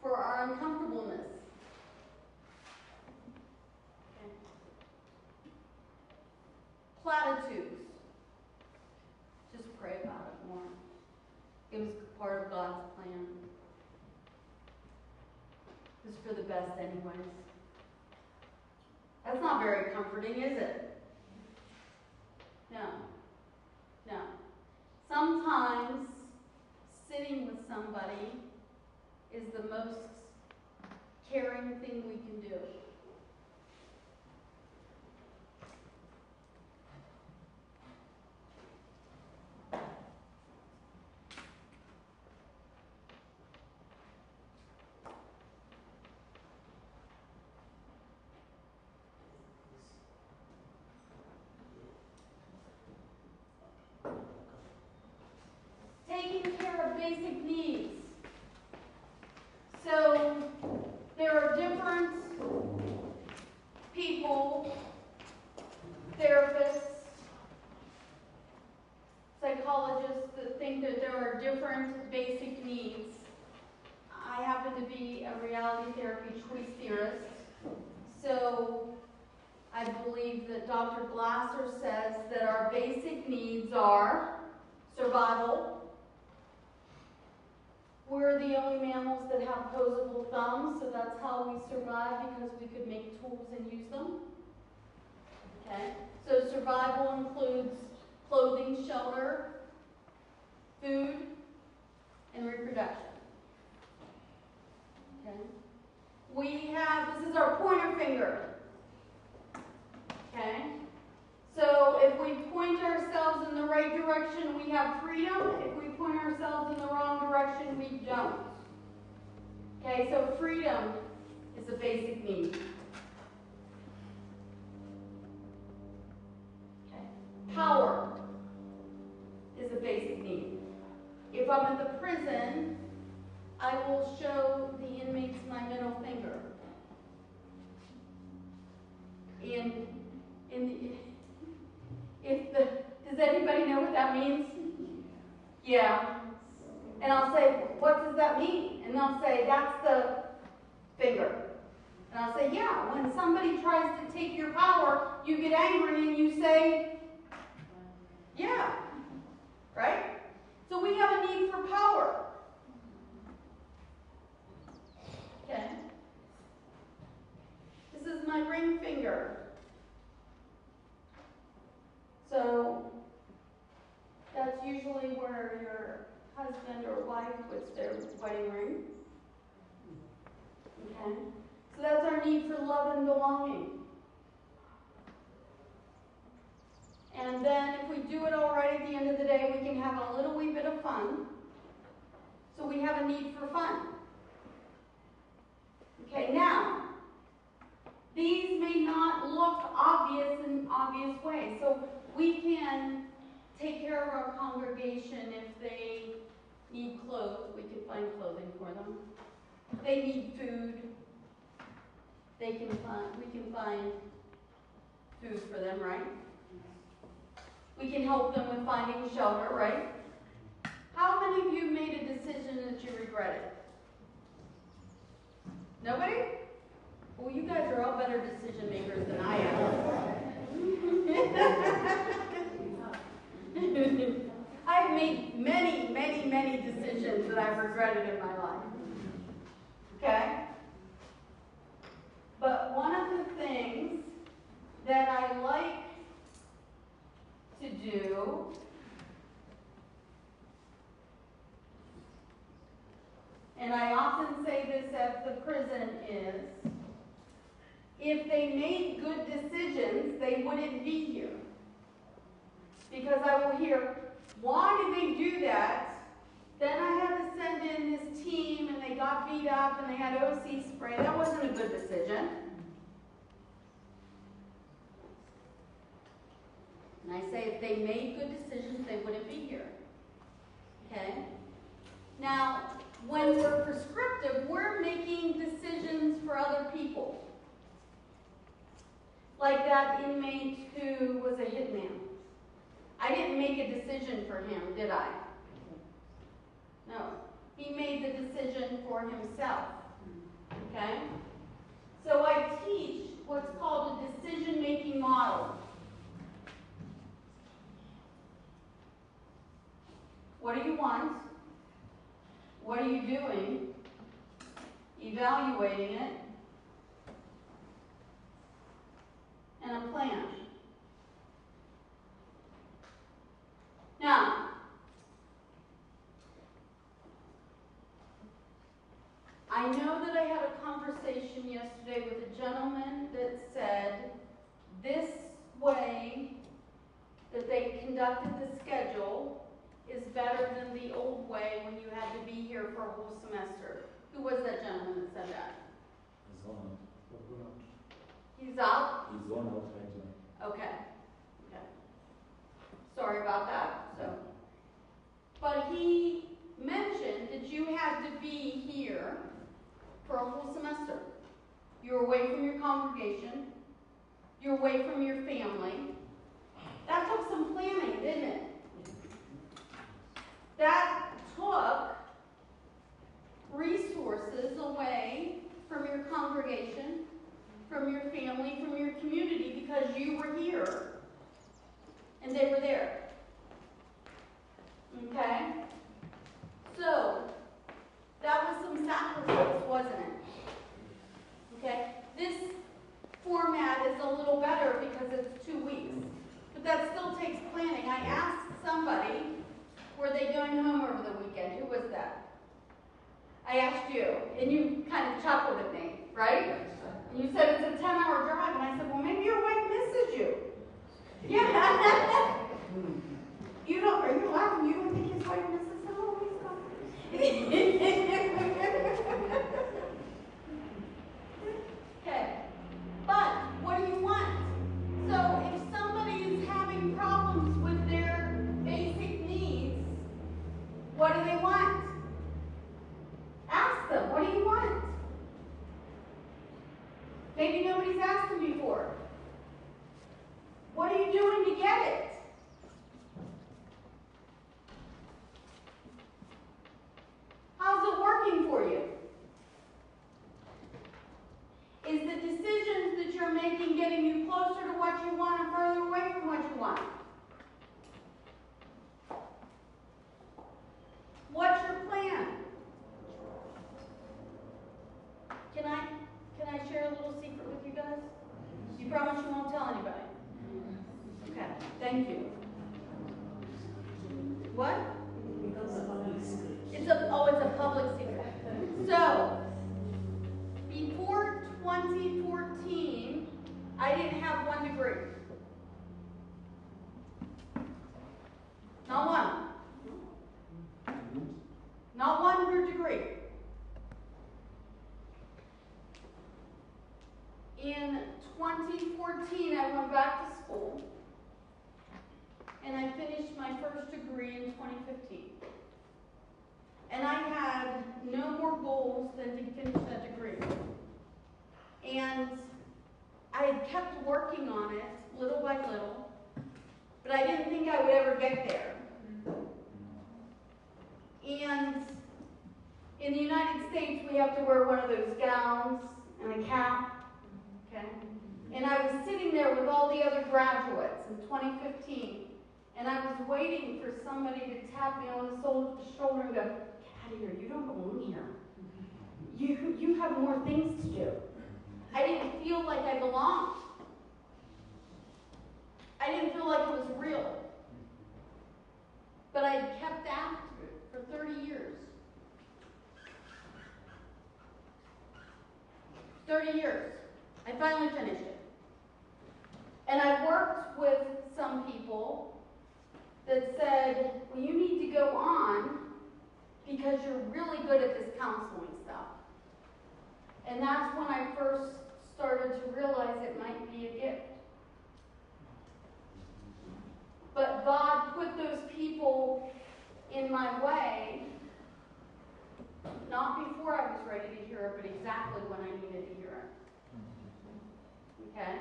A: for our uncomfortableness. Okay. Platitudes. Just pray about it more. It was part of God's plan. It's for the best anyways. That's not very comforting, is it? No. No. Sometimes sitting with somebody is the most caring thing we can do. Taking care of basic needs. So there are different people, therapists, psychologists that think that there are different basic needs. I happen to be a reality therapy choice theorist, so I believe that Dr. Glasser says that our basic needs are survival. We're the only mammals that have opposable thumbs, so that's how we survive, because we could make tools and use them. Okay? So survival includes clothing, shelter, food, and reproduction. Okay? This is our pointer finger. Okay? So if we point ourselves in the right direction, we have freedom. If we point ourselves in the wrong direction, we don't. Okay, so freedom is a basic need. Okay. Power is a basic need. If I'm at the prison, I will show the inmates my middle finger. And does Does anybody know what that means? Yeah. And I'll say, what does that mean? And they'll say, that's the finger. And I'll say, yeah, when somebody tries to take your power, you get angry and you say, yeah. Right? So we have a need for power. Okay? This is my ring finger. So that's usually where your husband or wife puts their wedding ring. Okay? So that's our need for love and belonging. And then if we do it all right at the end of the day, we can have a little wee bit of fun. So we have a need for fun. Okay, now, these may not look obvious in obvious ways. So we can take care of our congregation if they need clothes. We can find clothing for them. If they need food, we can find food for them, right? We can help them with finding shelter, right? How many of you made a decision that you regretted? Nobody? Well, you guys are all better decision makers than I am. I've made many, many, many decisions that I've regretted in my life. Okay? But one of the things that I like to do and I often say this at the prison is, if they made good decisions, they wouldn't be here. Because I will hear, why did they do that? Then I had to send in this team and they got beat up and they had OC spray. That wasn't a good decision. And I say if they made good decisions, they wouldn't be here. Okay? Now, when we're prescriptive, we're making decisions for other people. Like that inmate who was a hitman. I didn't make a decision for him, did I? No. He made the decision for himself. Okay? So I teach what's called a decision-making model. What do you want? What are you doing? Evaluating it. And a plan. Now, I know that I had a conversation yesterday with a gentleman that said this way that they conducted the schedule is better than the old way when you had to be here for a whole semester. Who was that gentleman that said that? He's out?
E: He's gone out right now.
A: Okay. Okay. Sorry about that. So, but he mentioned that you had to be here for a whole semester. You're away from your congregation. You're away from your family. That took some planning, didn't it? That took resources away from your congregation, from your family, from your community, because you were here and they were there. Okay? So, that was some sacrifice, wasn't it? Okay? This format is a little better because it's 2 weeks. But that still takes planning. I asked somebody, were they going home over the weekend? Who was that? I asked you, and you kind of chuckled at me, right? And you said it's a 10-hour drive, and I said, well, maybe your wife misses you. Yeah. You don't, are you laughing? You don't think his wife misses him? Oh, he's gone. Okay. But, what do you want? So, if somebody is having problems with their basic needs, what do they want? Ask them, what do you want? Maybe nobody's asked them before. What are you doing to get it? What?
D: Because of public secret.
A: It's a public secret. So, before 2014, I didn't have one degree. Not one. Not one good degree. In 2014, I went back to school, and I finished my first degree in 2015. And I had no more goals than to finish that degree. And I had kept working on it little by little, but I didn't think I would ever get there. And in the United States, we have to wear one of those gowns and a cap. Okay? And I was sitting there with all the other graduates in 2015, and I was waiting for somebody to tap me on the shoulder and go, "Get out of here, you don't belong here. You have more things to do." I didn't feel like I belonged. I didn't feel like it was real. But I had kept after it for 30 years. 30 years. I finally finished it. And I worked with some people that said, "Well, you need to go on because you're really good at this counseling stuff." And that's when I first started to realize it might be a gift. But God put those people in my way, not before I was ready to hear it, but exactly when I needed to hear it. Okay?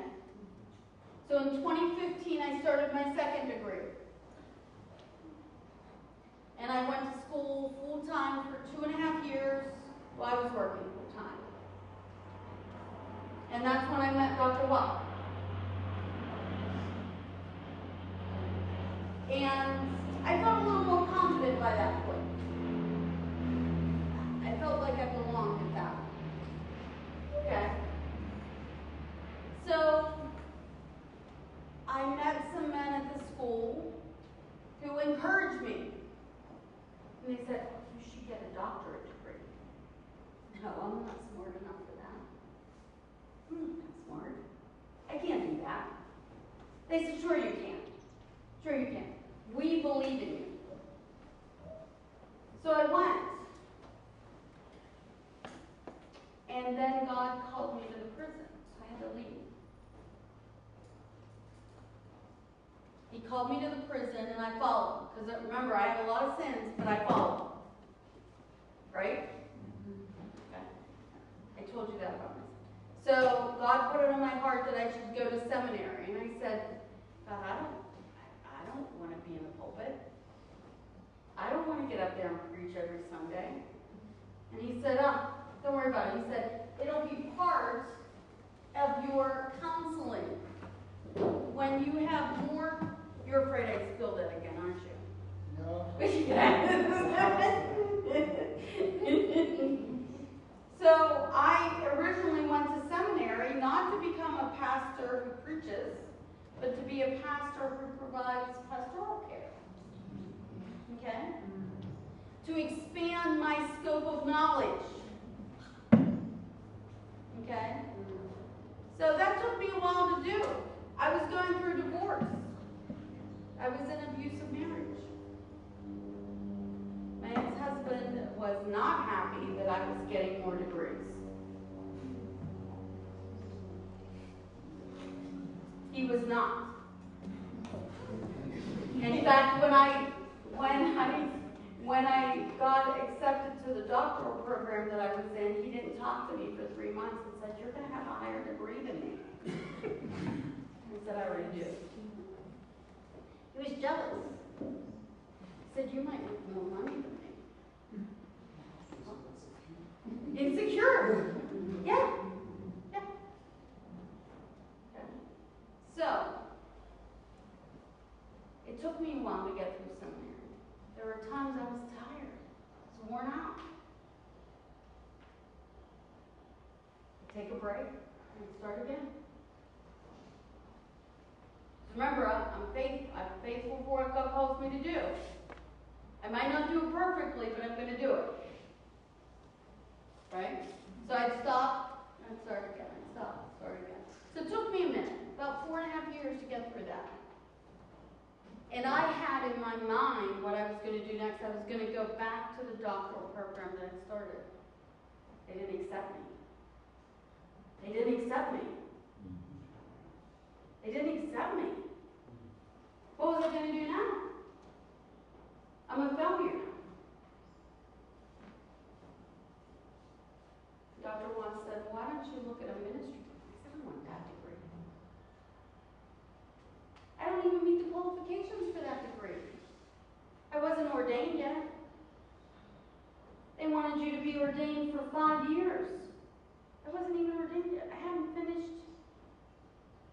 A: So in 2015, I started my second degree. And I went to school full-time for 2.5 years while I was working full-time. And that's when I met Dr. Watt. And I felt a little more confident by that point. I felt like I belonged at that point. Okay? So, I met some men at the school who encouraged me. And they said, "You should get a doctorate degree." No, I'm not smart enough for that. I'm not smart. I can't do that. They said, "Sure you can. Sure you can. We believe in you." So I went. And then God called me to the prison, so I had to leave. He called me to the prison, and I followed. Because remember, I have a lot of sins, but I followed. Right? Okay. I told you that about myself. So God put it on my heart that I should go to seminary. And I said, "God, I don't want to be in the pulpit. I don't want to get up there and preach every Sunday." And he said, "Don't worry about it." He said, "It'll be part of your counseling. When you have more..." You're afraid I spilled it again, aren't you?
B: No.
A: So I originally went to seminary not to become a pastor who preaches, but to be a pastor who provides pastoral care. Okay? To expand my scope of knowledge. Okay? So that took me a while to do. I was going through divorce. I was in an abusive marriage. My ex-husband was not happy that I was getting more degrees. He was not. In fact, when I got accepted to the doctoral program that I was in, he didn't talk to me for 3 months and said, "You're going to have a higher degree than me." I said, "I already do." He was jealous. He said, "You might make more money than me." Insecure. Yeah. Yeah. Okay. So, it took me a while to get through seminary. There were times I was tired. I was worn out. Take a break and start again. Remember, I'm faithful for what God calls me to do. I might not do it perfectly, but I'm going to do it. Right? So I'd stop, I'd start again, I'd stop, start again. So it took me a minute, about 4.5 years to get through that. And I had in my mind what I was going to do next. I was going to go back to the doctoral program that I started. They didn't accept me. They didn't accept me. They didn't accept me. What was I going to do now? I'm a failure. Dr. Watts said, why don't you look at a ministry? I said, I don't want that degree. I don't even meet the qualifications for that degree. I wasn't ordained yet. They wanted you to be ordained for 5 years. I wasn't even ordained yet. I hadn't finished.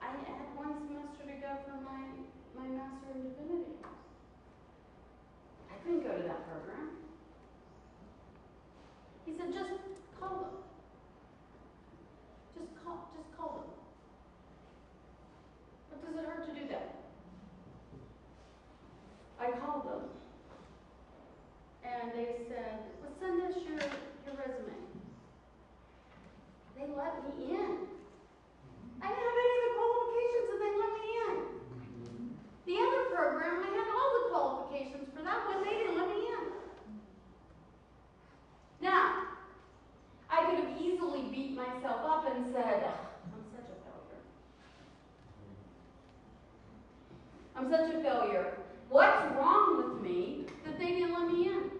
A: I had 1 semester to go for my Master in Divinity. I couldn't go to that program. He said, just call them. Just call them. What does it hurt to do that? I called them. And they said, well, send us your resume. They let me in. I didn't have any of the qualifications and they let me in. The other program, I had all the qualifications for that one. They didn't let me in. Now, I could have easily beat myself up and said, I'm such a failure. I'm such a failure. What's wrong with me that they didn't let me in?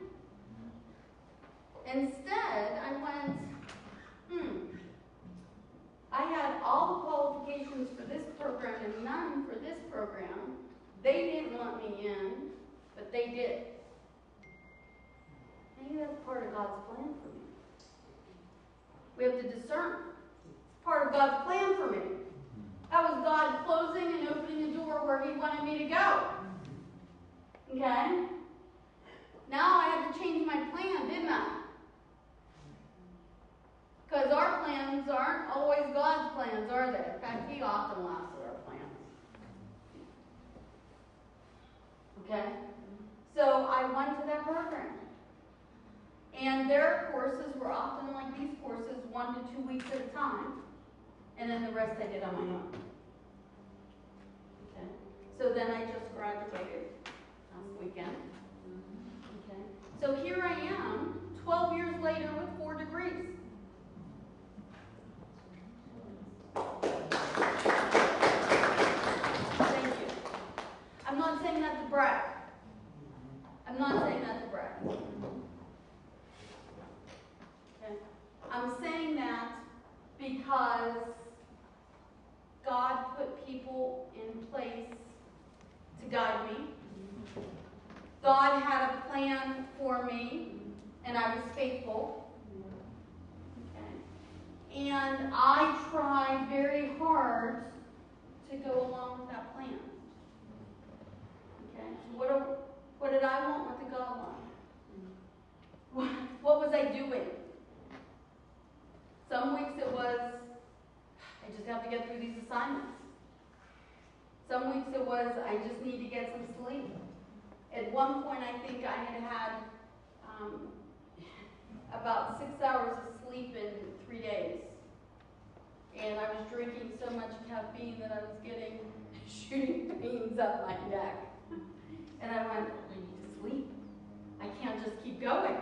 A: Instead, I went, I had all the qualifications for this program and none for this program. They didn't let me in, but they did. Maybe that's part of God's plan for me. We have to discern. It's part of God's plan for me. That was God closing and opening a door where He wanted me to go. Okay? Now I have to change my plan, didn't I? Because our plans aren't always God's plans, are they? In fact, He often laughs at our plans. Okay? So I went to that program. And their courses were often like these courses, 1 to 2 weeks at a time. And then the rest I did on my own. Okay? So then I just graduated last weekend. Okay? So here I am, 12 years later with 4 degrees. Thank you. I'm not saying that to brag. I'm not saying that to brag. Okay? I'm saying that because God put people in place to guide me. God had a plan for me, and I was faithful. Okay? And I tried very hard to go along with that plan. Okay? What did I want? What did God want? What was I doing? Some weeks it was, I just have to get through these assignments. Some weeks it was, I just need to get some sleep. At one point, I think I had about 6 hours of sleep in 3 days. And I was drinking so much caffeine that I was getting shooting pains up my neck. And I went, I need to sleep. I can't just keep going.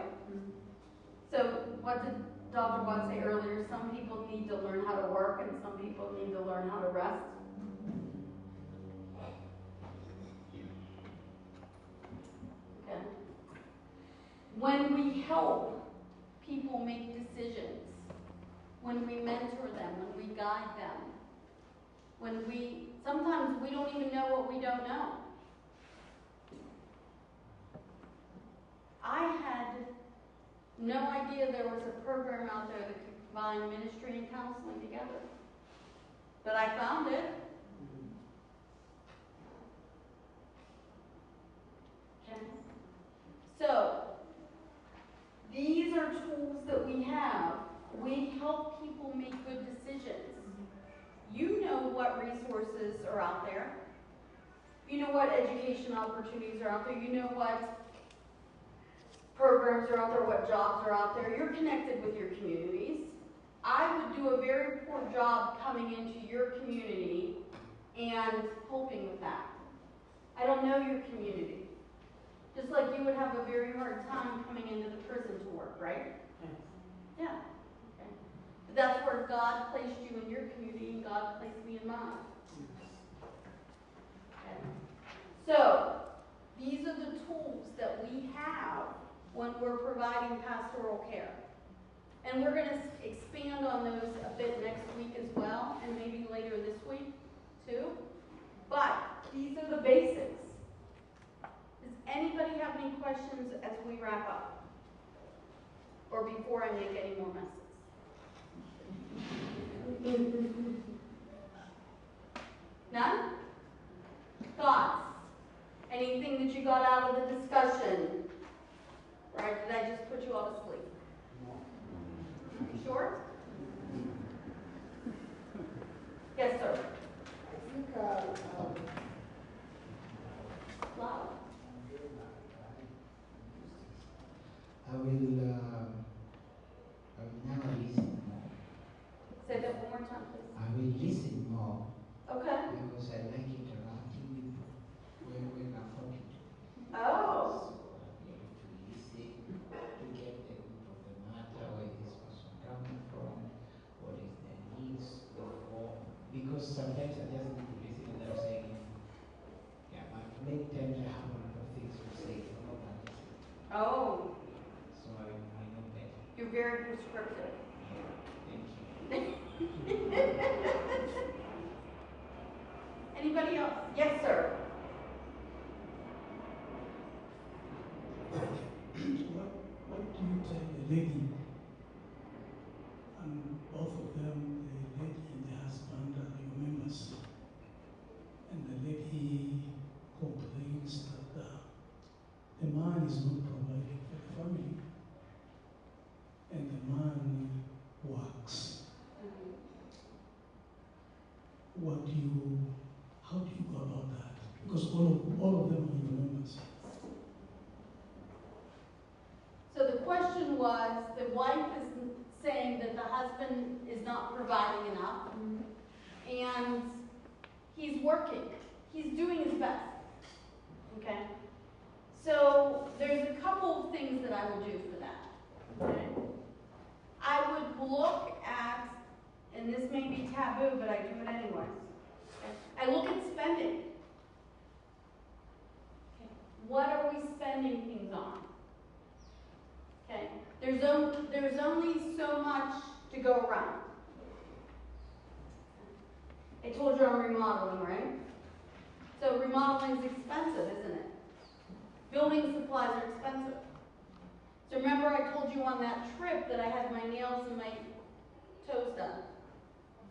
A: So what did Dr. Watt say earlier? Some people need to learn how to work and some people need to learn how to rest. Okay. When we help people make decisions, when we mentor them, when we guide them, sometimes we don't even know what we don't know. I had no idea there was a program out there that could combine ministry and counseling together. But I found it. Okay. So, these are tools that we have. We help people make good decisions. You know what resources are out there. You know what education opportunities are out there. You know what programs are out there, what jobs are out there. You're connected with your communities. I would do a very poor job coming into your community and helping with that. I don't know your community. Just like you would have a very hard time coming into the prison to work, right? Yeah. Okay. But that's where God placed you in your community and God placed me in mine. Okay. So, these are the tools that we have when we're providing pastoral care. And we're going to expand on those a bit next week as well, and maybe later this week too. But these are the basics. Does anybody have any questions as we wrap up? Or before I make any more messes? None? Thoughts? Anything that you got out of the discussion? Or did I just put you all to sleep? You sure? Yes, sir.
E: I think
A: Loud.
E: I will now listen more.
A: Say that one more time, please.
E: I will listen more
A: Okay.
E: because I like interacting with you when we are talking.
A: Oh.
E: So I have to listen to get the root of the matter, where is this person coming from, what is their needs, before. Because sometimes I just need to listen and I'm saying, yeah, but many times I have a lot of things to say, I'm not going to listen.
A: Oh.
E: So I know better.
A: You're very prescriptive.
E: Thank you.
A: Anybody else? Yes, sir.
F: What do you tell the lady, and both of them, the lady and the husband are your members, and the lady complains that the man is not providing for the family, and the man works. How do you go about that? Because all of them are your members.
A: So the question was, the wife is saying that the husband is not providing enough, and he's working. He's doing his best. Okay? So there's a couple of things that I would do for that. Okay? I would look at, and this may be taboo, but I do it anyways. Okay? I look at spending. Okay. What are we spending things on? Okay. There's only so much to go around. I told you I'm remodeling, right? So remodeling is expensive, isn't it? Building supplies are expensive. So remember I told you on that trip that I had my nails and my toes done.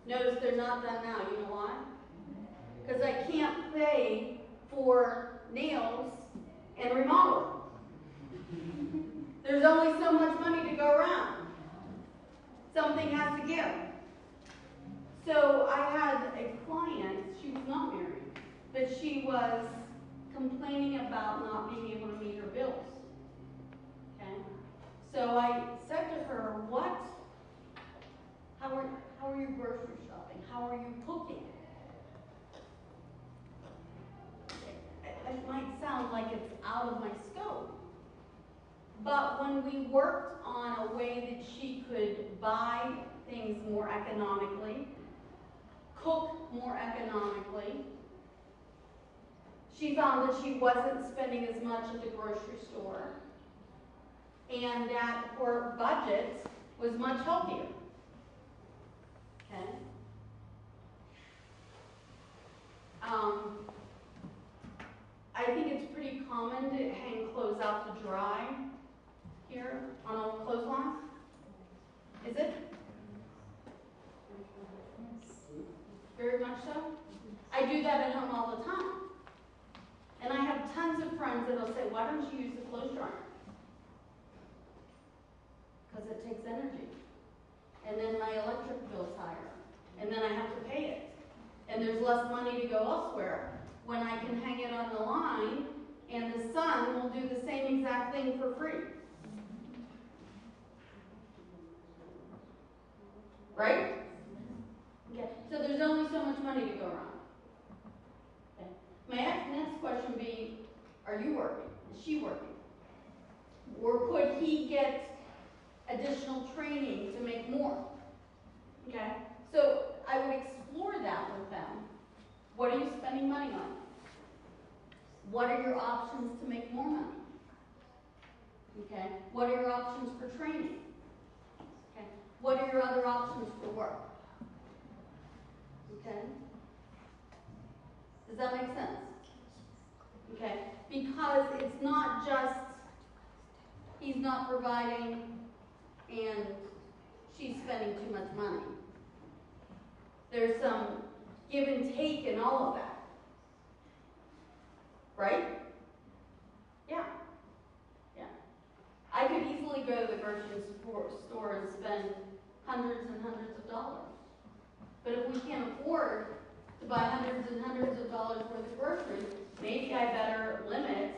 A: Notice they're not done now. You know why? Because I can't pay for nails and remodeling. There's only so much money to go around. Something has to give. So I had a client, she was not married, but she was complaining about not being able to meet her bills. Okay? So I said to her, how are you grocery shopping? How are you cooking? It might sound like it's out of my scope. But when we worked on a way that she could buy things more economically, cook more economically, she found that she wasn't spending as much at the grocery store, and that her budget was much healthier. Okay? I think it's pretty common to hang clothes out to dry here on a clothesline. Is it? Very much so. I do that at home all the time. And I have tons of friends that'll say, why don't you use the clothes dryer? Because it takes energy. And then my electric bill's higher. And then I have to pay it. And there's less money to go elsewhere when I can hang it on the line and the sun will do the same exact thing for free. Right? Okay, so there's only so much money to go around. Okay. My next question would be, are you working? Is she working? Or could he get additional training to make more? Okay, so I would explore that with them. What are you spending money on? What are your options to make more money? Okay, what are your options for training? Okay, what are your other options for work? Okay, does that make sense? Okay, because it's not just he's not providing and she's spending too much money. There's some give and take in all of that. Right? Yeah. Yeah. I could easily go to the grocery store and spend hundreds and hundreds of dollars. But if we can't afford to buy hundreds and hundreds of dollars worth of groceries, maybe I better limit.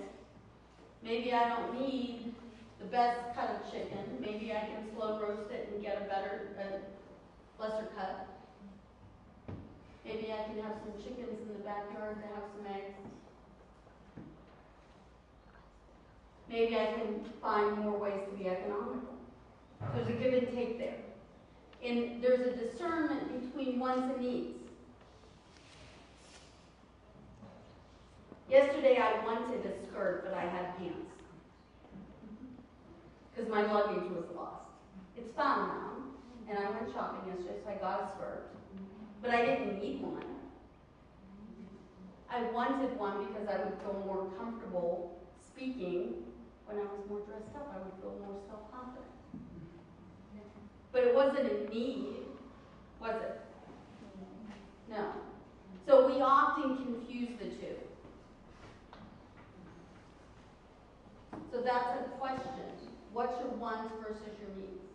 A: Maybe I don't need the best cut of chicken. Maybe I can slow roast it and get a lesser cut. Maybe I can have some chickens in the backyard to have some eggs. Maybe I can find more ways to be economical. There's a give and take there. And there's a discernment between wants and needs. Yesterday I wanted a skirt, but I had pants. Because my luggage was lost. It's found now. And I went shopping yesterday, so I got a skirt. But I didn't need one. I wanted one because I would feel more comfortable speaking. When I was more dressed up, I would feel more self-confident. But it wasn't a need, was it? No. So we often confuse the two. So that's a question. What's your wants versus your needs?